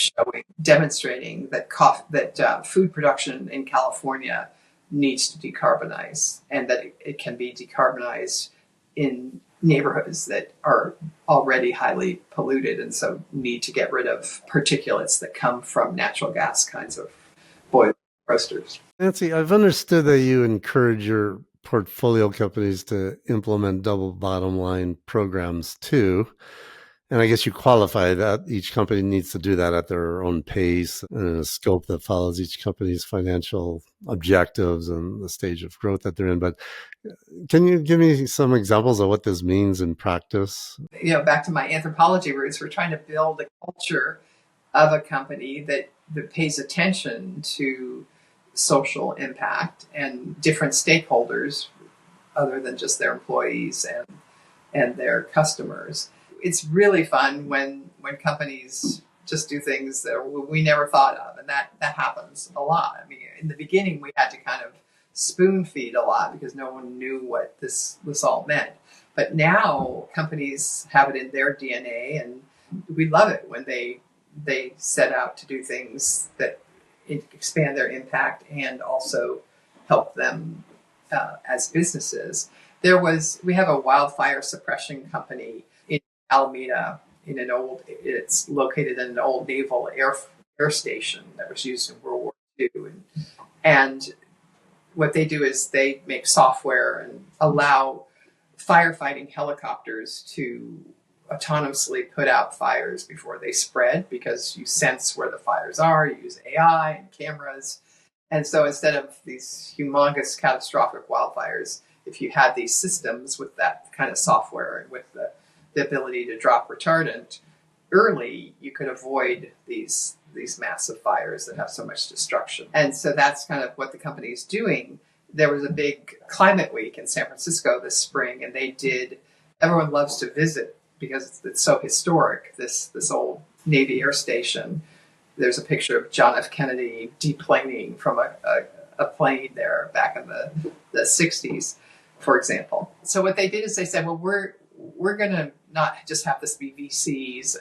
demonstrating that food production in California needs to decarbonize, and that it can be decarbonized in neighborhoods that are already highly polluted and so need to get rid of particulates that come from natural gas kinds of boiler roasters. Nancy, I've understood that you encourage your portfolio companies to implement double bottom line programs too. And I guess you qualify that each company needs to do that at their own pace and a scope that follows each company's financial objectives and the stage of growth that they're in. But can you give me some examples of what this means in practice? Back to my anthropology roots, we're trying to build a culture of a company that pays attention to social impact and different stakeholders other than just their employees and their customers. It's really fun when companies just do things that we never thought of, and that happens a lot. I mean, in the beginning, we had to kind of spoon feed a lot because no one knew what this all meant. But now companies have it in their DNA, and we love it when they set out to do things that expand their impact and also help them as businesses. We have a wildfire suppression company in Alameda it's located in an old naval air station that was used in World War II. And what they do is they make software and allow firefighting helicopters to autonomously put out fires before they spread, because you sense where the fires are, you use AI and cameras. And so instead of these humongous catastrophic wildfires, if you had these systems with that kind of software and with the ability to drop retardant early, you could avoid these massive fires that have so much destruction. And so that's kind of what the company is doing. There was a big climate week in San Francisco this spring, and everyone loves to visit because it's so historic, this old Navy air station. There's a picture of John F. Kennedy deplaning from a plane there back in the 60s, for example. So what they did is they said, well, we're going to not just have this be VCs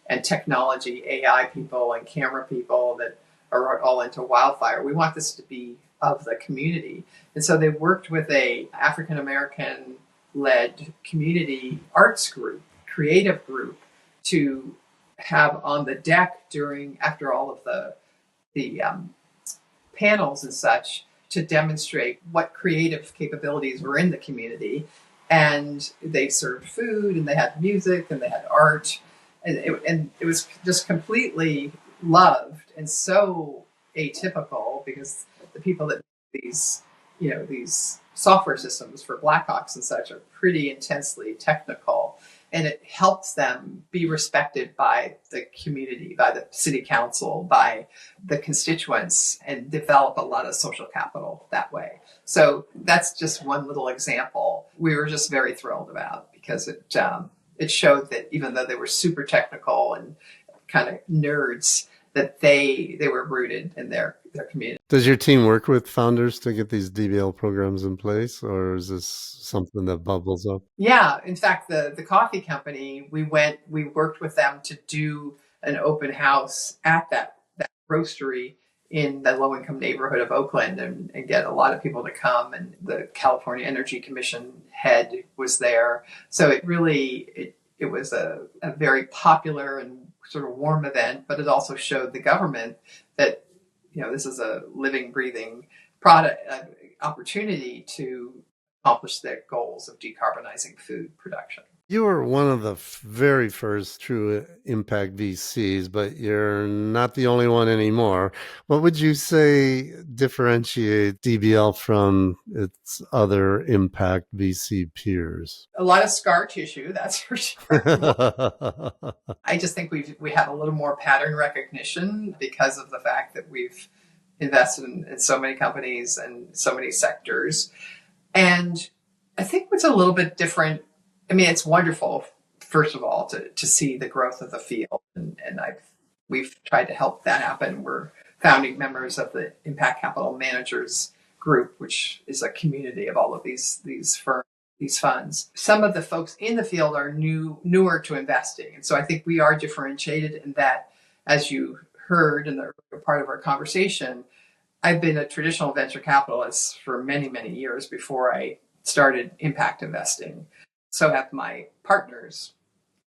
and technology, AI people and camera people that are all into wildfire. We want this to be of the community. And so they worked with a African-American led community arts group, creative group, to have on the deck after all of the panels and such, to demonstrate what creative capabilities were in the community. And they served food, and they had music, and they had art, and it was just completely loved and so atypical, because the people that these software systems for Blackhawks and such are pretty intensely technical, and it helps them be respected by the community, by the city council, by the constituents, and develop a lot of social capital that way. So that's just one little example we were just very thrilled about, because it showed that even though they were super technical and kind of nerds, that they were rooted in their community. Does your team work with founders to get these DBL programs in place, or is this something that bubbles up? Yeah, in fact, the coffee company, we worked with them to do an open house at that roastery in the low-income neighborhood of Oakland, and get a lot of people to come. And the California Energy Commission head was there. So it was a very popular and sort of warm event, but it also showed the government that, this is a living, breathing product opportunity to accomplish their goals of decarbonizing food production. You were one of the very first true impact VCs, but you're not the only one anymore. What would you say differentiate DBL from its other impact VC peers? A lot of scar tissue, that's for sure. I just think we have a little more pattern recognition because of the fact that we've invested in so many companies and so many sectors. And I think what's a little bit different, I mean, it's wonderful, first of all, to see the growth of the field, and we've tried to help that happen. We're founding members of the Impact Capital Managers Group, which is a community of all of these firms, these funds. Some of the folks in the field are newer to investing, and so I think we are differentiated in that, as you heard in the earlier part of our conversation, I've been a traditional venture capitalist for many, many years before I started impact investing. So have my partners.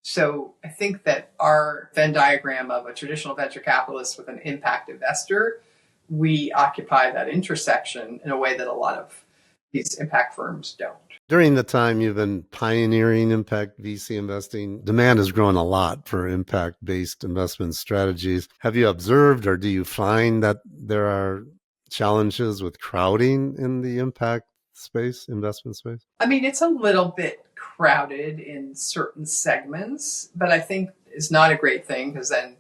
So I think that our Venn diagram of a traditional venture capitalist with an impact investor, we occupy that intersection in a way that a lot of these impact firms don't. During the time you've been pioneering impact VC investing, demand has grown a lot for impact-based investment strategies. Have you observed, or do you find that there are challenges with crowding in the impact space, investment space? I mean, it's a little bit crowded in certain segments, but I think it's not a great thing because then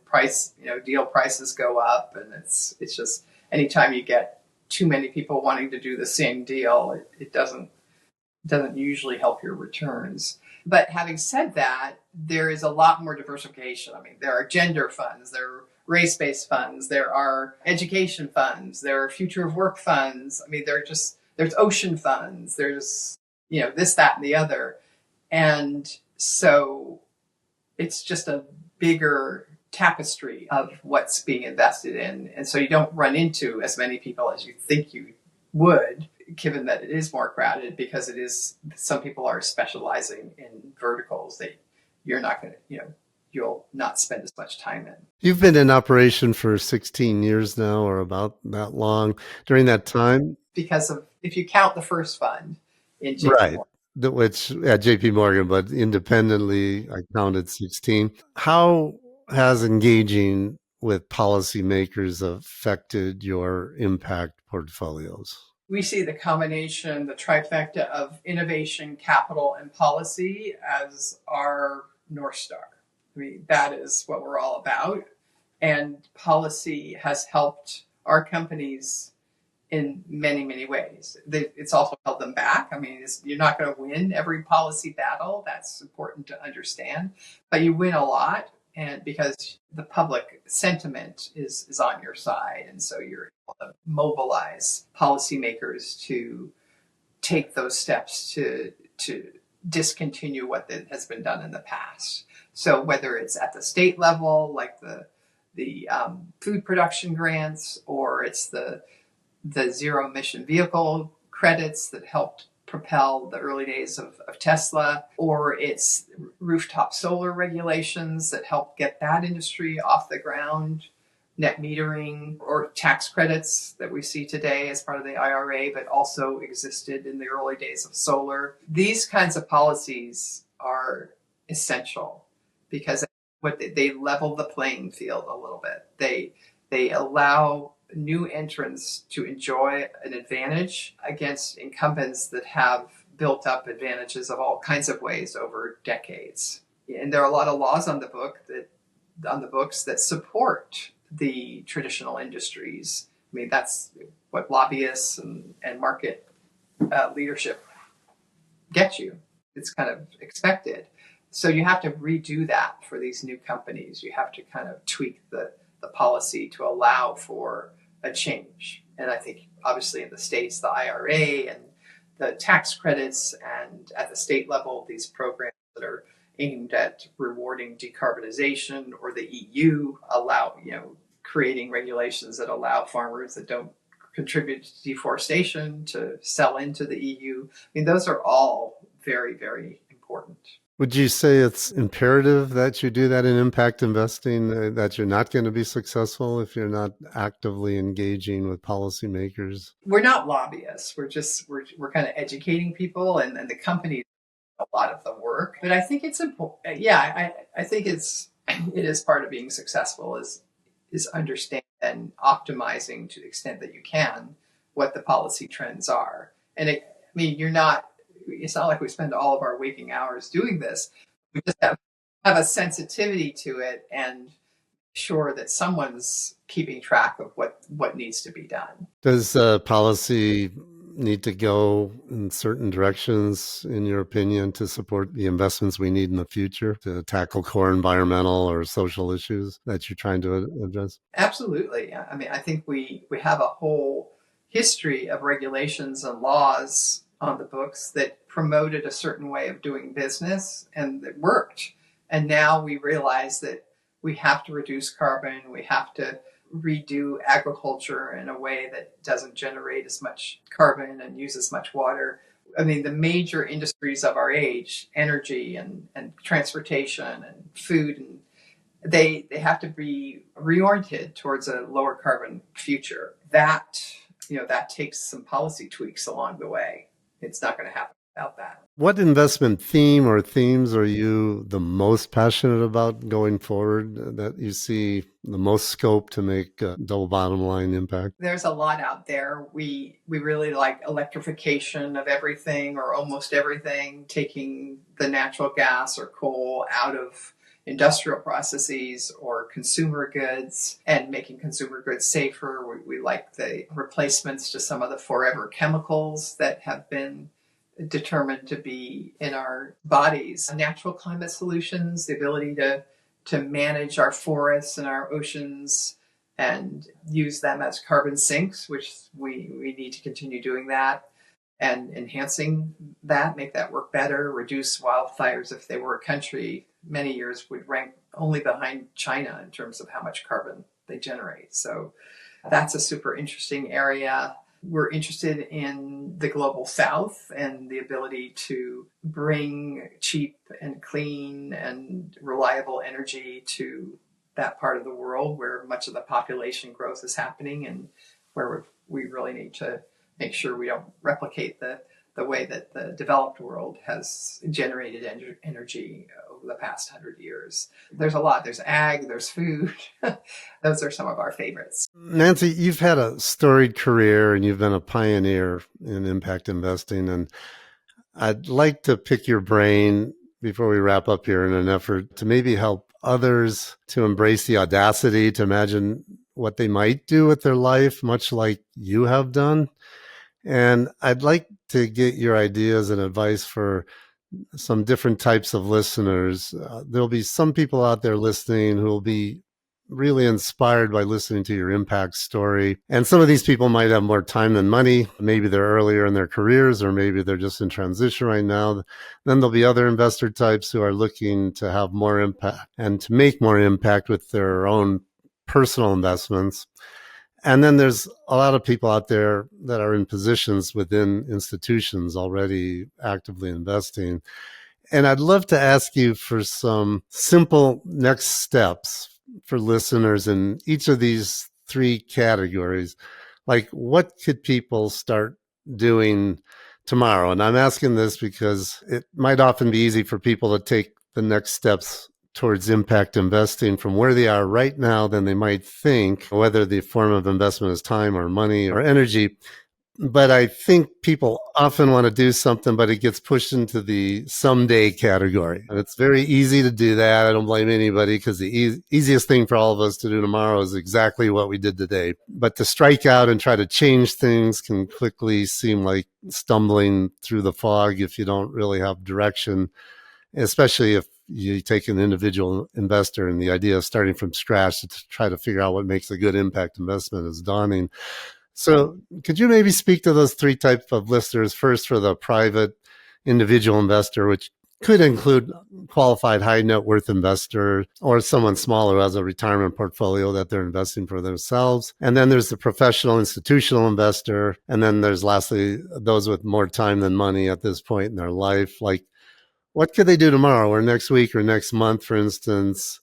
deal prices go up, and it's just anytime you get too many people wanting to do the same deal, it doesn't usually help your returns. But having said that, there is a lot more diversification. I mean, there are gender funds, there are race-based funds, there are education funds, there are future of work funds. I mean, there's ocean funds, there's, this, that, and the other. And so it's just a bigger tapestry of what's being invested in. And so you don't run into as many people as you think you would, given that it is more crowded, because some people are specializing in verticals that you're not going to, you'll not spend as much time in. You've been in operation for 16 years now, or about that long. During that time? Because if you count the first fund in JPMorgan. Right. Which at JPMorgan, but independently, I counted 16. How has engaging with policymakers affected your impact portfolios? We see the combination, the trifecta of innovation, capital, and policy as our North Star. I mean, that is what we're all about. And policy has helped our companies in many, many ways. It's also held them back. I mean, you're not going to win every policy battle. That's important to understand. But you win a lot, and because the public sentiment is on your side. And so you're able to mobilize policymakers to take those steps to discontinue what has been done in the past. So whether it's at the state level, like the food production grants, or it's the zero emission vehicle credits that helped propel the early days of Tesla, or it's rooftop solar regulations that helped get that industry off the ground, net metering, or tax credits that we see today as part of the IRA, but also existed in the early days of solar. These kinds of policies are essential because they level the playing field a little bit. They allow new entrants to enjoy an advantage against incumbents that have built up advantages of all kinds of ways over decades. And there are a lot of laws on the books that support the traditional industries. I mean, that's what lobbyists and market leadership get you. It's kind of expected. So you have to redo that for these new companies. You have to kind of tweak the policy to allow for a change. And I think obviously in the States, the IRA and the tax credits, and at the state level, these programs that are aimed at rewarding decarbonization, or the EU allow, creating regulations that allow farmers that don't contribute to deforestation to sell into the EU. I mean, those are all very, very important. Would you say it's imperative that you do that in impact investing, that you're not going to be successful if you're not actively engaging with policymakers? We're not lobbyists. We're kind of educating people, and the companies do a lot of the work. But I think it's important. Yeah, I think it is part of being successful is understanding and optimizing to the extent that you can what the policy trends are. And it's not like we spend all of our waking hours doing this. We just have a sensitivity to it and sure that someone's keeping track of what needs to be done. Does policy need to go in certain directions, in your opinion, to support the investments we need in the future to tackle core environmental or social issues that you're trying to address? Absolutely. I mean, I think we have a whole history of regulations and laws on the books that promoted a certain way of doing business and that worked. And now we realize that we have to reduce carbon, we have to redo agriculture in a way that doesn't generate as much carbon and use as much water. I mean, the major industries of our age, energy and transportation and food, and they have to be reoriented towards a lower carbon future. That, that takes some policy tweaks along the way. It's not going to happen without that. What investment theme or themes are you the most passionate about going forward, that you see the most scope to make a double bottom line impact? There's a lot out there. We really like electrification of everything or almost everything, taking the natural gas or coal out of industrial processes or consumer goods and making consumer goods safer. We like the replacements to some of the forever chemicals that have been determined to be in our bodies. Natural climate solutions, the ability to manage our forests and our oceans and use them as carbon sinks, which we need to continue doing that and enhancing that, make that work better, reduce wildfires. If they were a country, many years would rank only behind China in terms of how much carbon they generate. So that's a super interesting area. We're interested in the global south and the ability to bring cheap and clean and reliable energy to that part of the world where much of the population growth is happening and where we really need to make sure we don't replicate the way that the developed world has generated energy over the past 100 years. There's a lot. There's ag, there's food. Those are some of our favorites. Nancy, you've had a storied career and you've been a pioneer in impact investing. And I'd like to pick your brain before we wrap up here in an effort to maybe help others to embrace the audacity to imagine what they might do with their life, much like you have done. And I'd like to get your ideas and advice for some different types of listeners. There'll be some people out there listening who will be really inspired by listening to your impact story. And some of these people might have more time than money. Maybe they're earlier in their careers, or maybe they're just in transition right now. Then there'll be other investor types who are looking to have more impact and to make more impact with their own personal investments. And then there's a lot of people out there that are in positions within institutions already actively investing. And I'd love to ask you for some simple next steps for listeners in each of these three categories. Like, what could people start doing tomorrow? And I'm asking this because it might often be easy for people to take the next steps towards impact investing from where they are right now than they might think, whether the form of investment is time or money or energy. But I think people often want to do something, but it gets pushed into the someday category. And it's very easy to do that. I don't blame anybody, because the easiest thing for all of us to do tomorrow is exactly what we did today. But to strike out and try to change things can quickly seem like stumbling through the fog if you don't really have direction, especially if you take an individual investor and the idea of starting from scratch to try to figure out what makes a good impact investment is daunting. So could you maybe speak to those three types of listeners? First, for the private individual investor, which could include qualified high net worth investor or someone smaller who has a retirement portfolio that they're investing for themselves. And then there's the professional institutional investor. And then there's lastly, those with more time than money at this point in their life. Like, what could they do tomorrow or next week or next month, for instance?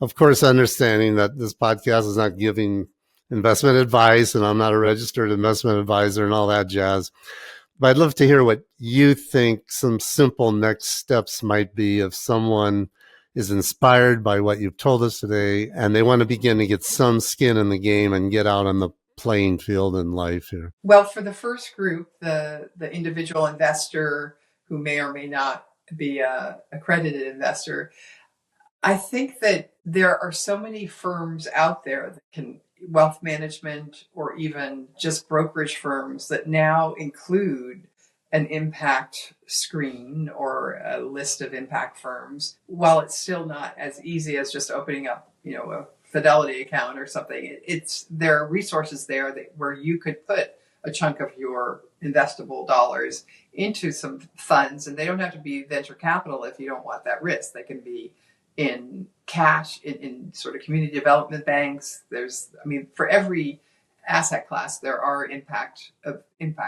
Of course, understanding that this podcast is not giving investment advice and I'm not a registered investment advisor and all that jazz. But I'd love to hear what you think some simple next steps might be if someone is inspired by what you've told us today and they want to begin to get some skin in the game and get out on the playing field in life here. Well, for the first group, the individual investor who may or may not be a accredited investor, I think that there are so many firms out there that can wealth management or even just brokerage firms that now include an impact screen or a list of impact firms. While it's still not as easy as just opening up, a Fidelity account or something, there are resources there where you could put a chunk of your investable dollars into some funds, and they don't have to be venture capital if you don't want that risk. They can be in cash, in sort of community development banks. For every asset class, there are impact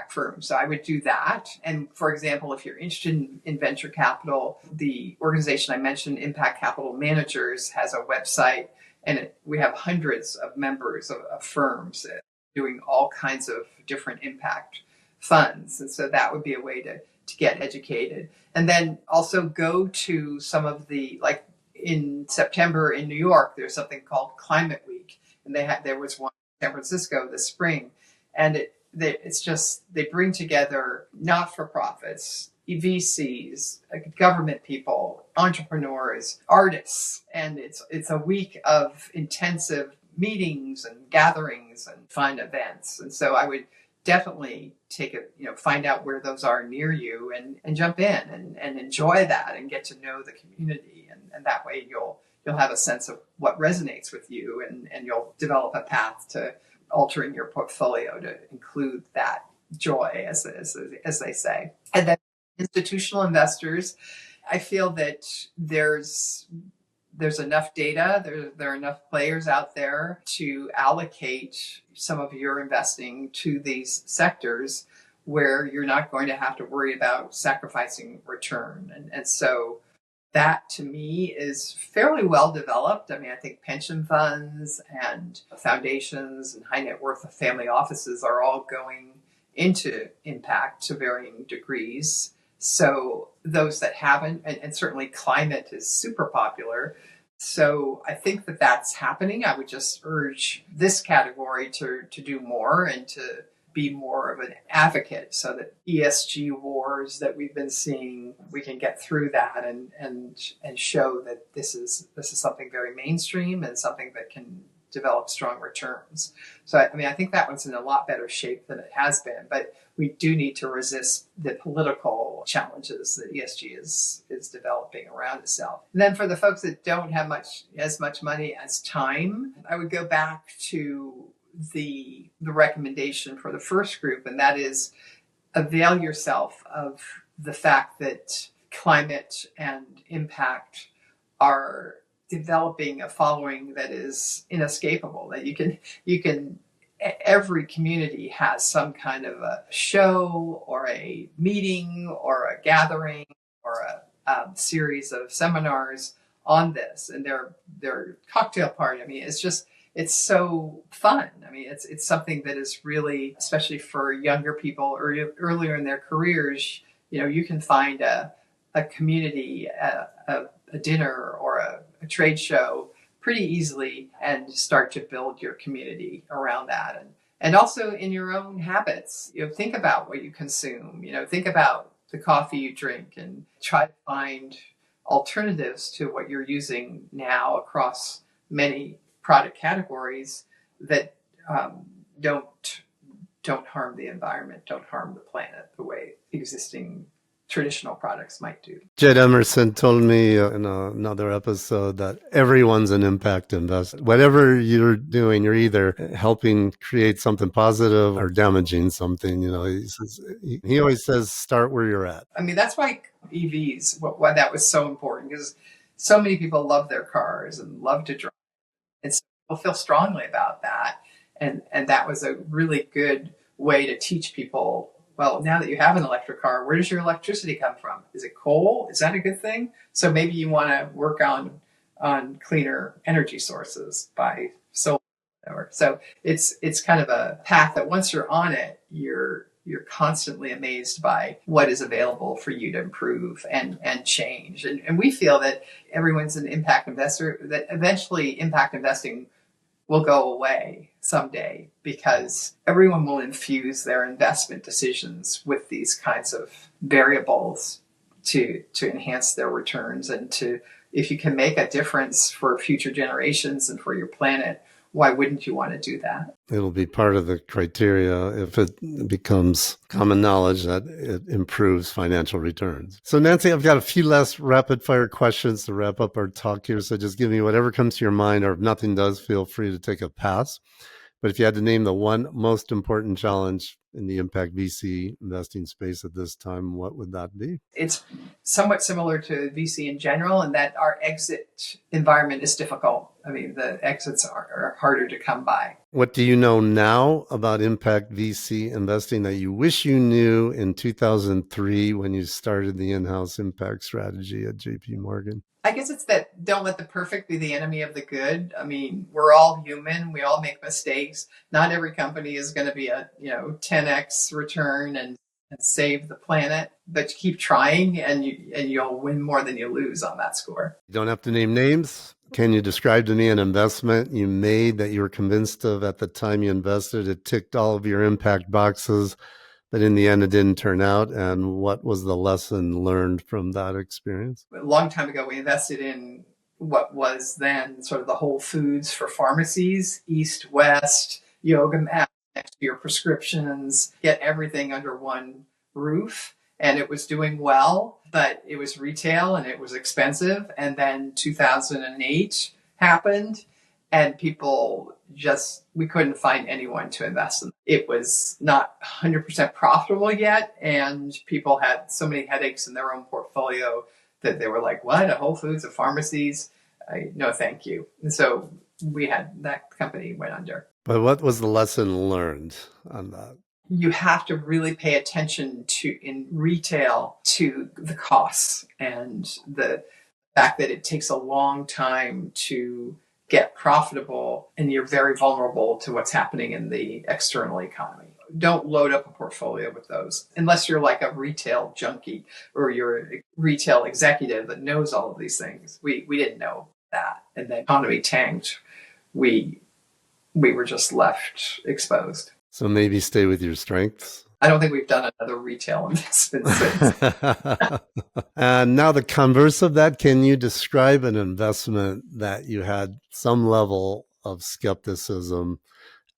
firms. So I would do that. And for example, if you're interested in venture capital, the organization I mentioned, Impact Capital Managers, has a website, and we have hundreds of members of firms doing all kinds of different impact funds. And so that would be a way to get educated. And then also go to some of the, like in September in New York, there's something called Climate Week. And there was one in San Francisco this spring. And it's just, they bring together not-for-profits, VCs, government people, entrepreneurs, artists. And it's a week of intensive meetings and gatherings and fun events. And so I would definitely find out where those are near you and jump in and enjoy that and get to know the community. And that way you'll have a sense of what resonates with you, and you'll develop a path to altering your portfolio to include that joy, as they say. And then institutional investors, I feel that there's enough data, there are enough players out there to allocate some of your investing to these sectors where you're not going to have to worry about sacrificing return. And so that, to me, is fairly well developed. I mean, I think pension funds and foundations and high net worth family offices are all going into impact to varying degrees. So those that haven't, and certainly climate is super popular. So I think that that's happening. I would just urge this category to do more and to be more of an advocate, so that ESG wars that we've been seeing, we can get through that and show that this is something very mainstream and something that can develop strong returns. So I think that one's in a lot better shape than it has been, but we do need to resist the political challenges that ESG is developing around itself. And then for the folks that don't have as much money as time, I would go back to the recommendation for the first group, and that is avail yourself of the fact that climate and impact are developing a following that is inescapable, that you can every community has some kind of a show or a meeting or a gathering or a series of seminars on this, and their cocktail party. I mean, it's so fun. I mean, it's something that is really, especially for younger people earlier in their careers, you can find a community, a dinner or a trade show pretty easily and start to build your community around that. And also in your own habits, think about what you consume, think about the coffee you drink and try to find alternatives to what you're using now across many product categories that don't harm the environment, don't harm the planet the way existing traditional products might do. Jed Emerson told me in another episode that everyone's an impact investor. Whatever you're doing, you're either helping create something positive or damaging something. He always says, start where you're at. I mean, that's why EVs, why that was so important, because so many people love their cars and love to drive. And so people feel strongly about that. And that was a really good way to teach people, well, now that you have an electric car, where does your electricity come from? Is it coal? Is that a good thing? So maybe you want to work on cleaner energy sources by solar. So it's kind of a path that once you're on it, you're constantly amazed by what is available for you to improve and change. And we feel that everyone's an impact investor, that eventually impact investing will go away someday because everyone will infuse their investment decisions with these kinds of variables to enhance their returns. And if you can make a difference for future generations and for your planet, why wouldn't you want to do that? It'll be part of the criteria if it becomes common knowledge that it improves financial returns. So Nancy, I've got a few last rapid fire questions to wrap up our talk here. So just give me whatever comes to your mind, or if nothing does, feel free to take a pass. But if you had to name the one most important challenge in the impact VC investing space at this time, what would that be? It's somewhat similar to VC in general in that our exit environment is difficult. I mean, the exits are harder to come by. What do you know now about impact VC investing that you wish you knew in 2003 when you started the in-house impact strategy at JPMorgan? I guess it's that don't let the perfect be the enemy of the good. I mean, we're all human. We all make mistakes. Not every company is going to be a 10x return and save the planet, but you keep trying and you'll win more than you lose on that score. You don't have to name names. Can you describe to me an investment you made that you were convinced of at the time you invested? It ticked all of your impact boxes, but in the end, it didn't turn out. And what was the lesson learned from that experience? A long time ago, we invested in what was then sort of the Whole Foods for pharmacies, East, West, yoga mat next to your prescriptions, get everything under one roof. And it was doing well, but it was retail and it was expensive. And then 2008 happened and we couldn't find anyone to invest in. It was not 100% profitable yet. And people had so many headaches in their own portfolio that they were like, what, a Whole Foods, a pharmacies? No, thank you. And so that company went under. But what was the lesson learned on that? You have to really pay attention in retail to the costs and the fact that it takes a long time to get profitable and you're very vulnerable to what's happening in the external economy. Don't load up a portfolio with those unless you're like a retail junkie or you're a retail executive that knows all of these things. We didn't know that. And the economy tanked. We were just left exposed. So maybe stay with your strengths. I don't think we've done another retail investment since. And now the converse of that, can you describe an investment that you had some level of skepticism,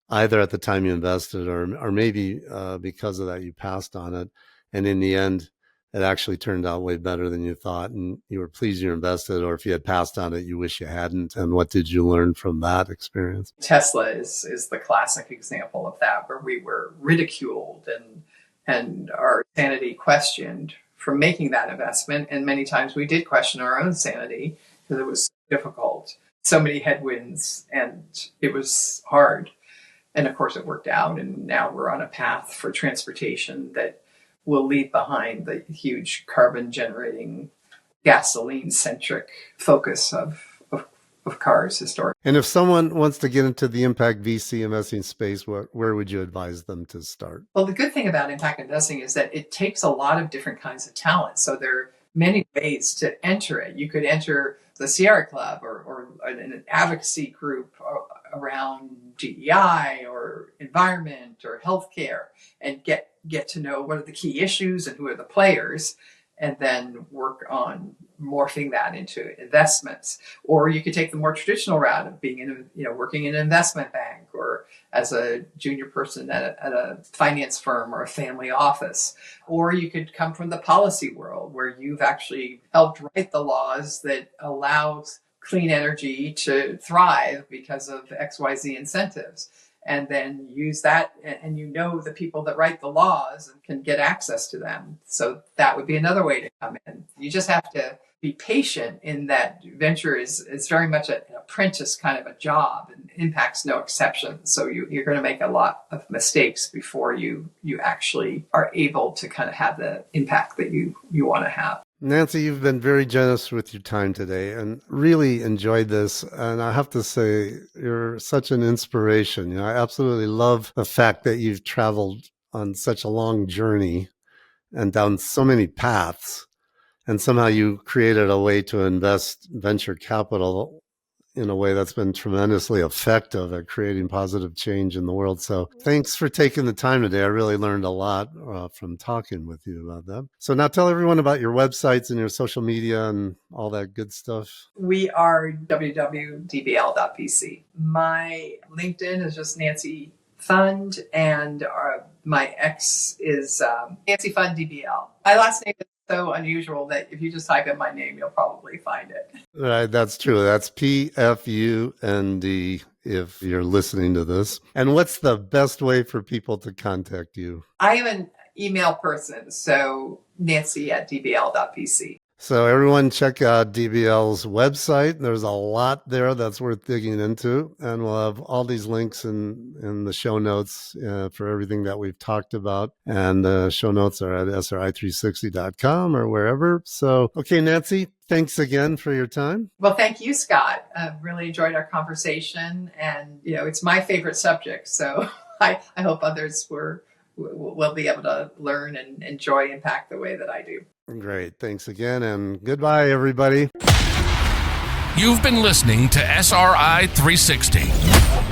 either at the time you invested or maybe because of that you passed on it, and in the end, it actually turned out way better than you thought, and you were pleased you invested, or if you had passed on it, you wish you hadn't. And what did you learn from that experience? Tesla is the classic example of that, where we were ridiculed and our sanity questioned for making that investment. And many times we did question our own sanity because it was difficult, so many headwinds, and it was hard. And of course, it worked out, and now we're on a path for transportation that will leave behind the huge carbon generating gasoline centric focus of cars historically. And if someone wants to get into the impact VC investing space, where would you advise them to start? Well, the good thing about impact investing is that it takes a lot of different kinds of talent. So there are many ways to enter it. You could enter the Sierra Club or an advocacy group around DEI or environment or healthcare and get to know what are the key issues and who are the players, and then work on morphing that into investments. Or you could take the more traditional route of being working in an investment bank or as a junior person at a finance firm or a family office. Or you could come from the policy world where you've actually helped write the laws that allows clean energy to thrive because of XYZ incentives. And then use that, and the people that write the laws and can get access to them. So that would be another way to come in. You just have to be patient in that venture is very much an apprentice kind of a job, and impact's no exception. So you're going to make a lot of mistakes before you actually are able to kind of have the impact that you want to have. Nancy, you've been very generous with your time today and really enjoyed this. And I have to say, you're such an inspiration. I absolutely love the fact that you've traveled on such a long journey and down so many paths. And somehow you created a way to invest venture capital in a way that's been tremendously effective at creating positive change in the world. So thanks for taking the time today. I really learned a lot from talking with you about that. So now tell everyone about your websites and your social media and all that good stuff. We are www.dbl.vc. My LinkedIn is just Nancy Pfund, and my ex is Nancy Pfund DBL. My last name is so unusual that if you just type in my name, you'll probably find it. Right, that's true. That's PFUND if you're listening to this. And what's the best way for people to contact you? I am an email person, so Nancy@dbl.pc. So everyone check out DBL's website. There's a lot there that's worth digging into. And we'll have all these links in the show notes for everything that we've talked about. And the show notes are at sri360.com or wherever. So, okay, Nancy, thanks again for your time. Well, thank you, Scott. I've really enjoyed our conversation. And, it's my favorite subject. So I hope others will be able to learn and enjoy impact the way that I do. Great. Thanks again, and goodbye, everybody. You've been listening to SRI 360.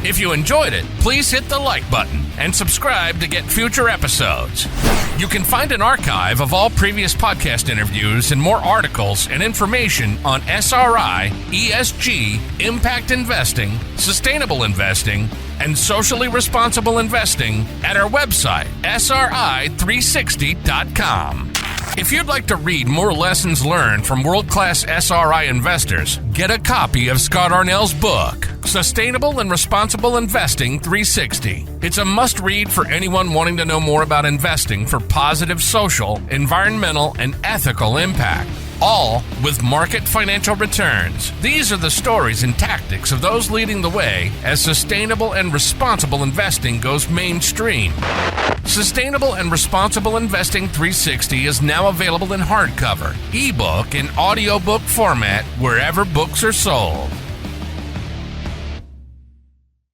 If you enjoyed it, please hit the like button and subscribe to get future episodes. You can find an archive of all previous podcast interviews and more articles and information on SRI, ESG, impact investing, sustainable investing, and socially responsible investing at our website, sri360.com. If you'd like to read more lessons learned from world-class SRI investors, get a copy of Scott Arnell's book, Sustainable and Responsible Investing 360. It's a must-read for anyone wanting to know more about investing for positive social, environmental, and ethical impact, all with market financial returns. These are the stories and tactics of those leading the way as sustainable and responsible investing goes mainstream. Sustainable and Responsible Investing 360 is now available in hardcover, ebook, and audiobook format wherever books are sold.